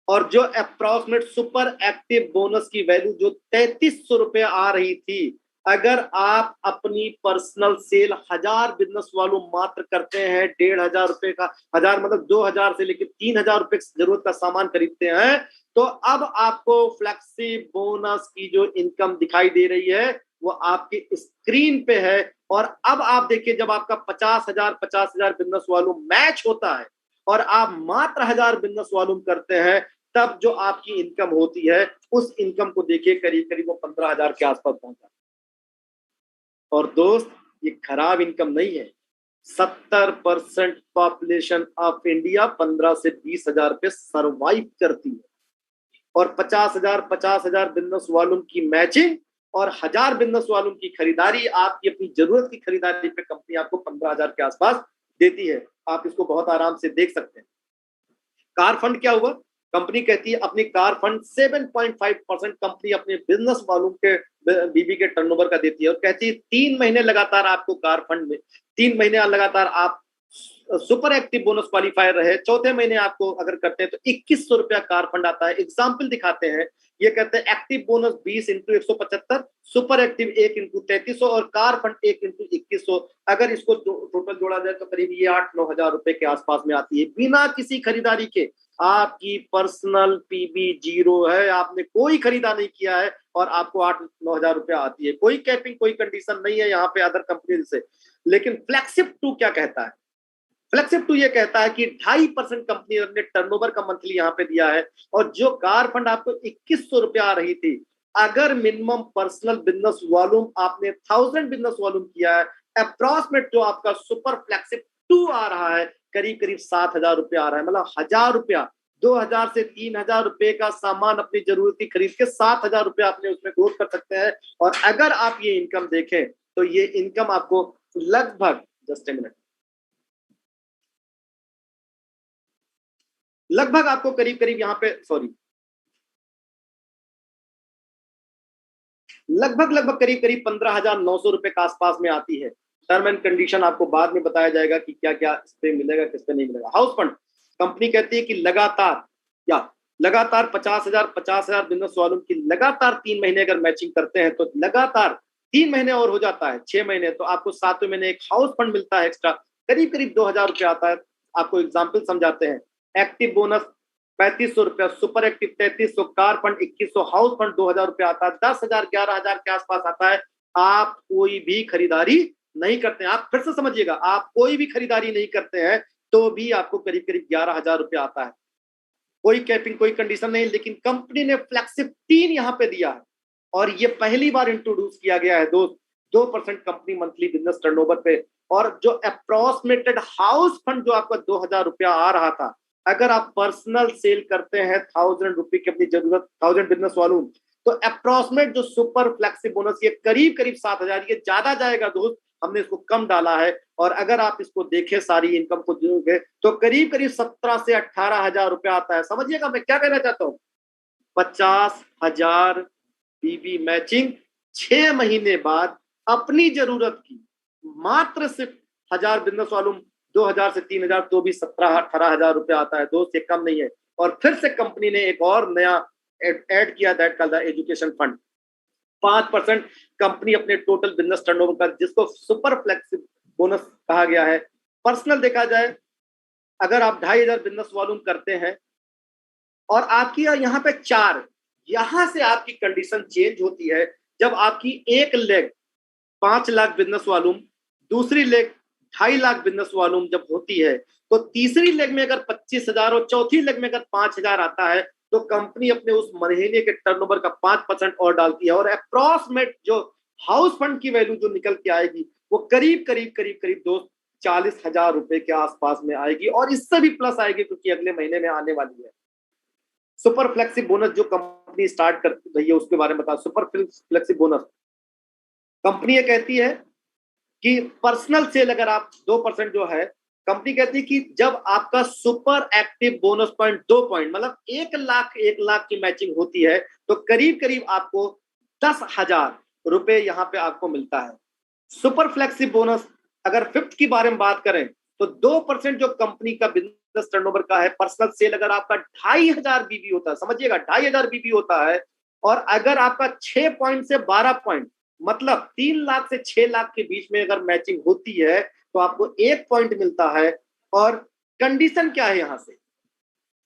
और जो अप्रोक्सीमेट सुपर एक्टिव बोनस की वैल्यू जो 3300 रुपए आ रही थी, अगर आप अपनी पर्सनल सेल 1000 बिजनेस वालों मात्र करते हैं, 1,500 रुपए का, 1000 मतलब 2000 से लेकर 3000 रुपए की जरूरत का सामान खरीदते हैं, तो अब आपको फ्लेक्सी बोनस की जो इनकम दिखाई दे रही है वो आपकी स्क्रीन पे है। और अब आप देखिए, जब आपका 50,000 बिजनेस वालों मैच होता है और आप मात्र 1000 बिजनेस वालों करते हैं, तब जो आपकी इनकम होती है, उस इनकम को देखिए करीब करीब वो 15,000 के आसपास पहुंचा। और दोस्त ये खराब इनकम नहीं है। 70% पॉपुलेशन ऑफ इंडिया 15 से 20,000 पे सरवाइव करती है, और 50,000 बिजनेस वालों की मैचिंग और 1000 बिजनेस वालों की खरीदारी, आपकी अपनी जरूरत की खरीदारी पे कंपनी आपको 15,000 के आसपास देती है। आप इसको बहुत आराम से देख सकते हैं। कार फंड क्या हुआ, कंपनी कहती है अपनी कार फंड 7.5% कंपनी अपने बिजनेस वालों के बीबी के टर्नओवर का देती है, और कहती है 3 महीने लगातार आपको कार फंड में, 3 महीने लगातार आप सुपर एक्टिव बोनस क्वालिफायर रहे, चौथे महीने आपको अगर करते हैं तो 2100 रुपया कार फंड आता है। एग्जाम्पल दिखाते हैं, ये कहते हैं active bonus 20 into 175, super active 1 into 3300 और कार फंड 1 इंटू 2100। अगर इसको टोटल जोड़ा जाए तो करीब ये 8-9 हजार रुपए के आसपास में आती है, बिना किसी खरीदारी के। आपकी पर्सनल पीबी जीरो है, आपने कोई खरीदा नहीं किया है, और आपको 8-9 हजार रुपया आती है। कोई कैपिंग, कोई कंडीशन नहीं है यहाँ पे अदर कंपनी से। लेकिन फ्लेक्सिब 2 क्या कहता है, फ्लेक्सिब 2 ये कहता है कि 2.5% कंपनी ने टर्नओवर का मंथली यहाँ पे दिया है, और जो कार फंड आपको 2100 रुपया आ रही थी, अगर मिनिमम पर्सनल बिजनेस वॉल्यूम आपने 1000 बिजनेस वॉल्यूम किया है, अप्रोक्सीमेट जो आपका सुपर फ्लेक्सिब 2 आ रहा है करीब करीब 7,000 रुपया आ रहा है। मतलब 1000 रुपया, 2000 से 3000 रुपए का सामान अपनी जरूरत की खरीद के 7,000 रुपया आपने उसमें ग्रोथ कर सकते हैं। और अगर आप ये इनकम देखें तो ये इनकम आपको लगभग, जस्ट ए मिनट, लगभग आपको करीब करीब यहाँ पे लगभग करीब करीब 15,900 रुपए के आसपास में आती है। टर्म एंड कंडीशन आपको बाद में बताया जाएगा कि क्या क्या इस पे मिलेगा, किस पे नहीं मिलेगा। हाउस फंड कंपनी कहती है कि लगातार 50,000 बिजनेस वालों की लगातार 3 महीने अगर मैचिंग करते हैं तो लगातार 3 महीने और हो जाता है 6 महीने, तो आपको 7वें महीने एक हाउस फंड मिलता है एक्स्ट्रा, करीब करीब 2,000 रुपया आता है। आपको एग्जाम्पल समझाते हैं, एक्टिव बोनस 3500 रुपया, super active 3300, car fund 2100, house fund 2,000 रुपया आता है, 10,000 11,000 के आसपास आता है। आप कोई भी खरीदारी नहीं करते हैं, आप फिर से समझिएगा, आप कोई भी खरीदारी नहीं करते हैं तो भी आपको करीब करीब 11,000 रुपया आता है। कोई कैपिंग, कोई कंडीशन नहीं, लेकिन कंपनी ने फ्लेक्सिब 3 यहाँ पे दिया है, और ये पहली बार इंट्रोड्यूस किया गया है। 2% कंपनी मंथली बिजनेस टर्नओवर पे, और जो अप्रोक्सीमेटेड हाउस फंड जो आपका 2,000 रुपया आ रहा था, अगर आप पर्सनल सेल करते हैं 1000 रुपए की अपनी जरूरत, 1000 बिजनेस वालों, तो अप्रोक्सीमेट जो सुपर फ्लेक्सिब बोनस ये करीब करीब 7,000, ये ज्यादा जाएगा दोस्त, हमने इसको कम डाला है। और अगर आप इसको देखें सारी इनकम को जोड़ोगे तो करीब करीब 17 से 18,000 रुपया आता है। समझिएगा मैं क्या कहना चाहता हूँ, 50,000 बीबी मैचिंग 6 महीने बाद अपनी जरूरत की मात्र सिर्फ 1000 बिजनेस वॉल्यूम 2000 से 3000 तो भी 17-18 हजार रुपए आता है दोस्त, ये कम नहीं है। और फिर से कंपनी ने एक और नया ऐड किया, that called the education fund. 5% company अपने टोटल बिजनेस टर्नओवर का, जिसको सुपर फ्लेक्सिबल बोनस कहा गया है। पर्सनल देखा जाए, अगर आप 2500 बिजनेस वॉल्यूम करते हैं और आपकी यहाँ पे 4, यहां से आपकी कंडीशन चेंज होती है। जब आपकी एक लेग 5 लाख बिजनेस वॉल्यूम, दूसरी लेग 2.5 लाख बिजनेस वॉल्यूम जब होती है, तो तीसरी लेग में अगर 25,000 और चौथी लेग में अगर 5,000 आता है, तो कंपनी अपने उस महीने के टर्नओवर का 5% और डालती है, और अप्रॉक्सीमेट जो हाउस फंड की वैल्यू जो निकल के आएगी वो करीब करीब करीब करीब दोस्त 40,000 रुपए के आसपास में आएगी, और इससे भी प्लस आएगी क्योंकि अगले महीने में आने वाली है। सुपर फ्लेक्सी बोनस जो कंपनी स्टार्ट कर रही है उसके बारे में बता। सुपर फ्लेक्सी बोनस कंपनी ये कहती है कि पर्सनल सेल अगर आप 2% जो है, कंपनी कहती है कि जब आपका super active bonus point 2 point मतलब 1 लाख की मैचिंग होती है, तो करीब करीब आपको 10,000 रुपए यहाँ पे आपको मिलता है। सुपर फ्लेक्सी बोनस अगर फिफ्थ की बारे में बात करें, तो 2% जो कंपनी का बिजनेस टर्नओवर का है, पर्सनल सेल अगर आपका 2,500 बीबी होता है, समझिएगा 2,500 बीबी होता है, और अगर आपका 6 पॉइंट से 12 पॉइंट मतलब 3 लाख से 6 लाख के बीच में अगर मैचिंग होती है, तो आपको 1 पॉइंट मिलता है। और कंडीशन क्या है यहाँ से,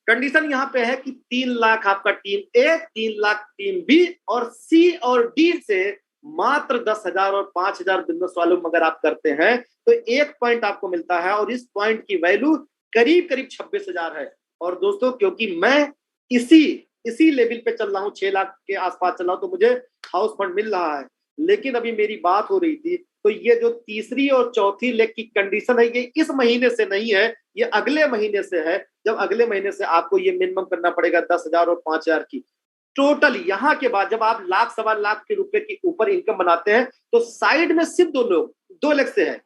कंडीशन यहाँ पे है कि 3 लाख आपका टीम ए, 3 लाख टीम बी, और सी और डी से मात्र 10,000 और 5,000 बिजनेस वालों अगर आप करते हैं, तो 1 पॉइंट आपको मिलता है, और इस पॉइंट की वैल्यू करीब करीब 26,000 है। और दोस्तों क्योंकि मैं इसी लेवल पे चल रहा हूँ, 6 लाख के आसपास चल रहा हूँ, तो मुझे हाउस फंड मिल रहा है। लेकिन अभी मेरी बात हो रही थी, तो ये जो तीसरी और चौथी लेग की कंडीशन है, ये इस महीने से नहीं है, ये अगले महीने से है। जब अगले महीने से आपको ये मिनिमम करना पड़ेगा 10,000 और 5,000 की टोटल। यहाँ के बाद जब आप लाख सवा लाख के रुपए के ऊपर इनकम बनाते हैं, तो साइड में सिर्फ 2 लेग से है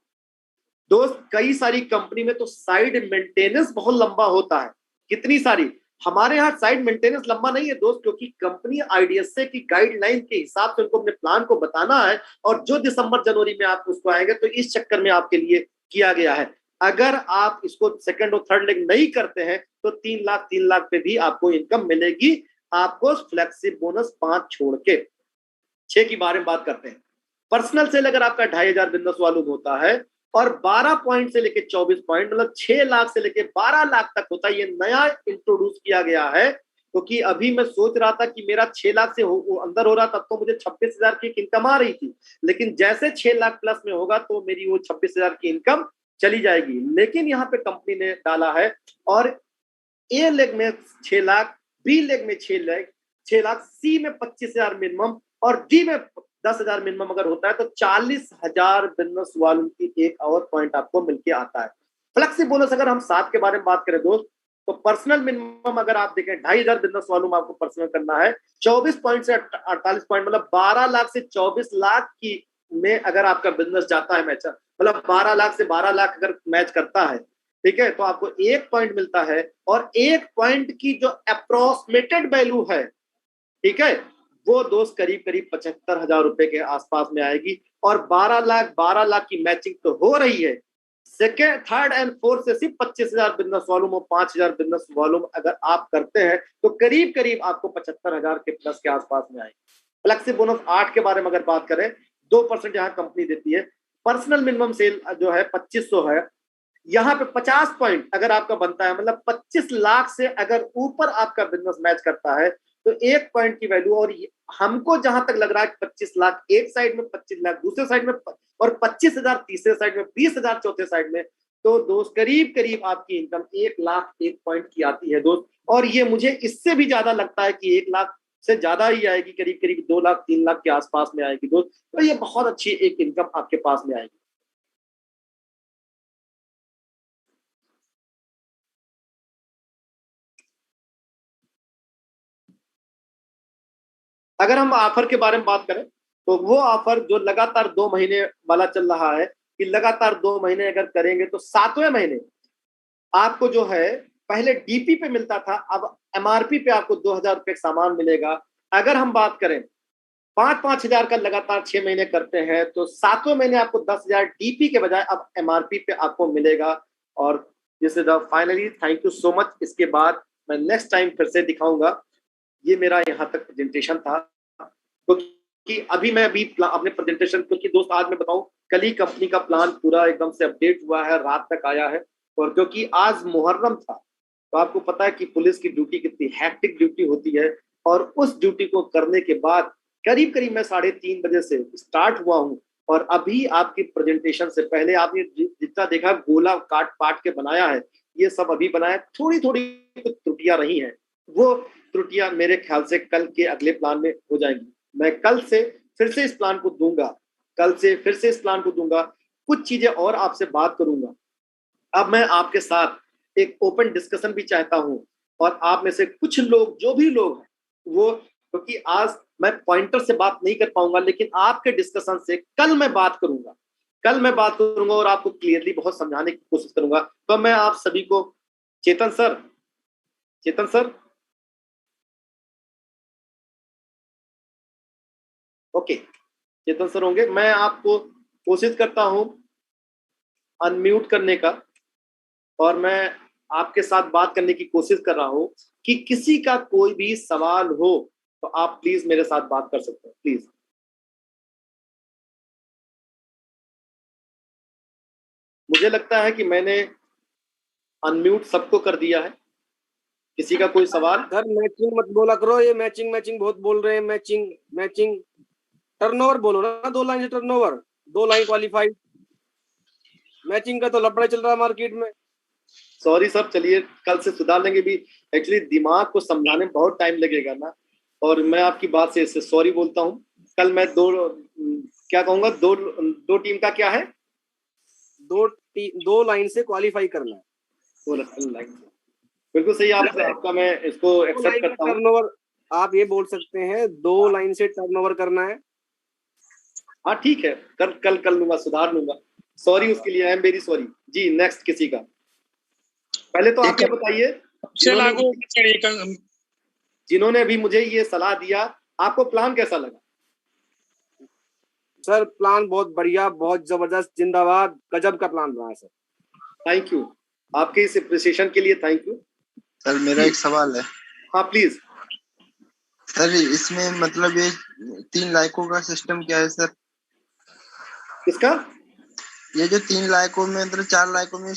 दोस्त। कई सारी कंपनी में तो साइड मेंटेनेंस बहुत लंबा होता है, कितनी सारी। हमारे यहाँ साइड मेंटेनेंस लंबा नहीं है दोस्त, क्योंकि कंपनी आईडीएसए की गाइडलाइन के हिसाब से उनको अपने प्लान को बताना है, और जो दिसंबर जनवरी में आप उसको आएंगे, तो इस चक्कर में आपके लिए किया गया है। अगर आप इसको सेकंड और थर्ड लेग नहीं करते हैं, तो 3 लाख पे भी आपको इनकम मिलेगी, आपको फ्लेक्सी बोनस 5 छोड़ के। 6 की बारे में बात करते हैं। पर्सनल सेल अगर आपका 2,500 बिजनेस वालूम होता है, और 12 पॉइंट से लेके 24 पॉइंट मतलब 6 लाख से लेके 12 लाख तक होता है। ये नया इंट्रोड्यूस किया गया है, क्योंकि तो अभी मैं सोच रहा था कि मेरा 6 लाख से अंदर हो रहा, तब तो मुझे 26,000 की इनकम आ रही थी। लेकिन जैसे 6 लाख प्लस में होगा, तो मेरी वो 26,000 की इनकम चली जाएगी। लेकिन यहाँ पे कंपनी ने डाला है, और ए लेग में 6 लाख, बी लेग में 6 लाख, सी में 25,000 मिनिमम, और डी में 10,000 मिनिमम अगर होता है, तो 40,000 बिजनेस वालों की एक और पॉइंट आपको मिलके आता है। फ्लेक्सी बोनस अगर हम 7 के बारे में बात करें दोस्त, तो पर्सनल मिनिमम अगर आप देखें 2,500 बिजनेस वालों आपको पर्सनल करना है, 24 पॉइंट से 48 पॉइंट मतलब 12 लाख से 24 लाख की में अगर आपका बिजनेस जाता है मैच, मतलब 12 लाख से 12 लाख अगर मैच करता है, ठीक है, तो आपको 1 पॉइंट मिलता है। और 1 पॉइंट की जो अप्रोक्सीमेटेड वैल्यू है, ठीक है, वो दोस्त करीब करीब 75,000 रुपए के आसपास में आएगी। और 12 लाख की मैचिंग तो हो रही है। सेकेंड, थर्ड एंड फोर्थ से सिर्फ 25,000 बिजनेस वॉल्यूम और 5,000 बिजनेस वॉल्यूम अगर आप करते हैं, तो करीब करीब आपको 75,000 के प्लस के आसपास में आएगी। फ्लेक्सी बोनस 8 के बारे में अगर बात करें, 2% यहाँ कंपनी देती है। पर्सनल मिनिमम सेल जो है 2500 है। यहाँ पे 50 पॉइंट अगर आपका बनता है, मतलब 25 लाख से अगर ऊपर आपका बिजनेस मैच करता है, तो 1 पॉइंट की वैल्यू। और हमको जहां तक लग रहा है 25 लाख एक साइड में, 25 लाख दूसरे साइड में, और 25,000 तीसरे साइड में, 20,000 चौथे साइड में, तो दोस्त करीब करीब आपकी इनकम 1 लाख 1 पॉइंट की आती है दोस्त। और ये मुझे इससे भी ज्यादा लगता है कि 1 लाख से ज्यादा ही आएगी, करीब करीब 2 लाख 3 लाख के आसपास में आएगी दोस्त। तो ये बहुत अच्छी एक इनकम आपके पास में आएगी। अगर हम ऑफर के बारे में बात करें, तो वो ऑफर जो लगातार 2 महीने वाला चल रहा है, कि लगातार 2 महीने अगर करेंगे, तो 7वें महीने आपको जो है, पहले डीपी पे मिलता था, अब एमआरपी पे आपको 2,000 रुपए सामान मिलेगा। अगर हम बात करें 5-5 हजार का लगातार 6 महीने करते हैं तो 7वें महीने आपको 10,000 डीपी के बजाय अब एमआरपी पे आपको मिलेगा। और this is finally, thank you so much. इसके बाद मैं नेक्स्ट टाइम फिर से दिखाऊंगा। ये मेरा यहाँ तक प्रेजेंटेशन था, क्योंकि अभी मैं अपने प्रेजेंटेशन, क्योंकि दोस्त आज मैं बताऊं, कल ही कंपनी का प्लान पूरा एकदम से अपडेट हुआ है, रात तक आया है। और क्योंकि आज मुहर्रम था, तो आपको पता है कि पुलिस की ड्यूटी कितनी हैक्टिक ड्यूटी होती है। और उस ड्यूटी को करने के बाद करीब करीब मैं 3:30 बजे से स्टार्ट हुआ हूँ। और अभी आपकी प्रेजेंटेशन से पहले आपने जितना देखा गोला काट पाट के बनाया है, ये सब अभी बनाया। थोड़ी थोड़ी कुछ त्रुटियां रही हैं, वो त्रुटियां मेरे ख्याल से कल के अगले प्लान में हो जाएंगी। मैं कल से फिर से इस प्लान को दूंगा, कल से फिर से इस प्लान को दूंगा, कुछ चीजें और आपसे बात करूंगा। अब मैं आपके साथ एक ओपन डिस्कशन भी चाहता हूं। और आप में से कुछ लोग, जो भी लोग हैं वो, क्योंकि आज मैं पॉइंटर से बात नहीं कर पाऊंगा, लेकिन आपके डिस्कशन से कल मैं बात करूंगा, कल मैं बात करूंगा और आपको क्लियरली बहुत समझाने की कोशिश करूंगा। तो मैं आप सभी को, चेतन सर, चेतन सर, ओके, चेतन सर होंगे। मैं आपको कोशिश करता हूं अनम्यूट करने का, और मैं आपके साथ बात करने की कोशिश कर रहा हूं कि किसी का कोई भी सवाल हो तो आप प्लीज मेरे साथ बात कर सकते हैं, प्लीज। मुझे लगता है कि मैंने अनम्यूट सबको कर दिया है। किसी का कोई सवाल? सर मैचिंग मत बोला करो, ये मैचिंग मैचिंग बहुत बोल रहे हैं। मैचिंग मैचिंग टर्नओवर बोलो ना, 2 लाइन से टर्नओवर, 2 लाइन क्वालिफाइड। मैचिंग का तो लफड़ा चल रहा है मार्केट में। सॉरी सर, चलिए कल से सुधार लेंगे भी। एक्चुअली दिमाग को समझाने में बहुत टाइम लगेगा ना, और मैं आपकी बात से इससे सॉरी बोलता हूँ। कल मैं क्या कहूंगा, दो टीम का क्या है, 2 लाइन से क्वालिफाई करना है। 2 लाइन से, बिल्कुल सही। आपका मैं इसको एक्सेप्ट करता हूँ। टर्नओवर आप ये बोल सकते हैं, 2 लाइन से टर्नओवर करना है। हाँ ठीक है, कल लूंगा, सुधार लूंगा। सॉरी उसके लिए, I am very sorry ji. Next किसी का? पहले तो आप ये बताइए, जिन्होंने अभी मुझे ये सलाह दिया, आपको प्लान कैसा लगा? सर प्लान बहुत बढ़िया, बहुत जबरदस्त, जिंदाबाद, गजब का प्लान बना है सर। थैंक यू, आपके इस अप्रिसिएशन के लिए थैंक यू। सर मेरा एक सवाल है। हाँ प्लीज। सर इसमें मतलब ये 3 लाइकों का सिस्टम क्या है सर? किसका? ये जो 3 लाइकों में मतलब 4 लाइकों में